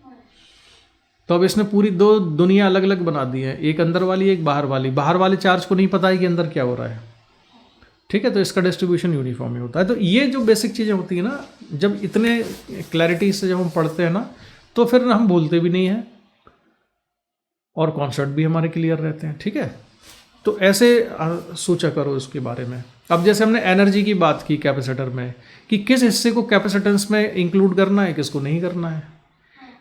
तो अब इसने पूरी दो दुनिया अलग अलग बना दी है, एक अंदर वाली, एक बाहर वाली। बाहर वाले चार्ज को नहीं पता है कि अंदर क्या हो रहा है, ठीक है? तो इसका डिस्ट्रीब्यूशन यूनिफॉर्म ही होता है। तो ये जो बेसिक चीज़ें होती हैं ना, जब इतने क्लैरिटी से जब हम पढ़ते हैं ना, तो फिर हम भूलते भी नहीं हैं और कॉन्सेप्ट भी हमारे क्लियर रहते हैं, ठीक है? तो ऐसे सोचा करो इसके बारे में। अब जैसे हमने एनर्जी की बात की कैपेसिटर में, कि किस हिस्से को कैपेसिटेंस में इंक्लूड करना है, किसको नहीं करना है,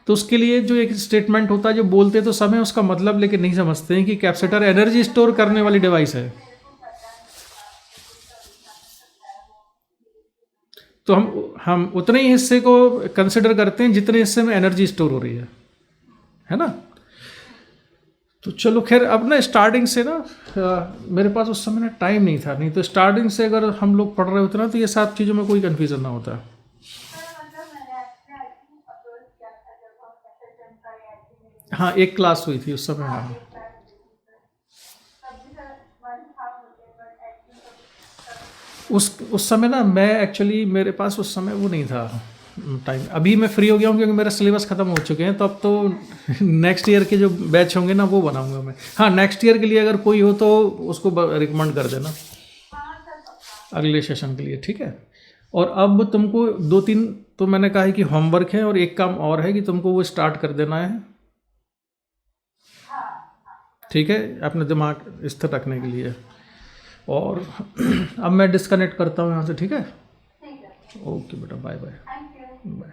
तो उसके लिए जो एक स्टेटमेंट होता है, जो बोलते तो सब है उसका मतलब, लेकिन नहीं समझते हैं कि कैपेसिटर एनर्जी स्टोर करने वाली डिवाइस है। तो हम उतने ही हिस्से को कंसिडर करते हैं जितने हिस्से में एनर्जी स्टोर हो रही है ना? तो चलो खैर, अब ना स्टार्टिंग से ना मेरे पास उस समय ना टाइम नहीं था, नहीं तो स्टार्टिंग से अगर हम लोग पढ़ रहे होते ना, तो ये सब चीज़ों में कोई कन्फ्यूज़न ना होता। हाँ, एक क्लास हुई थी उस समय। हाँ, उस समय ना मैं एक्चुअली, मेरे पास उस समय वो नहीं था, टाइम अभी मैं फ्री हो गया हूँ क्योंकि मेरा सिलेबस ख़त्म हो चुके हैं, तो अब तो नेक्स्ट ईयर के जो बैच होंगे ना वो बनाऊंगा मैं। हाँ, नेक्स्ट ईयर के लिए अगर कोई हो तो उसको रिकमेंड कर देना अगले सेशन के लिए, ठीक है। और अब तुमको 2-3 तो मैंने कहा है कि होमवर्क है, और एक काम और है कि तुमको वो स्टार्ट कर देना है, ठीक है, अपने दिमाग स्थिर रखने के लिए। और अब मैं डिस्कनेक्ट करता हूँ यहाँ से, ठीक है। ओके बेटा, bye bye. Thank you. Bye.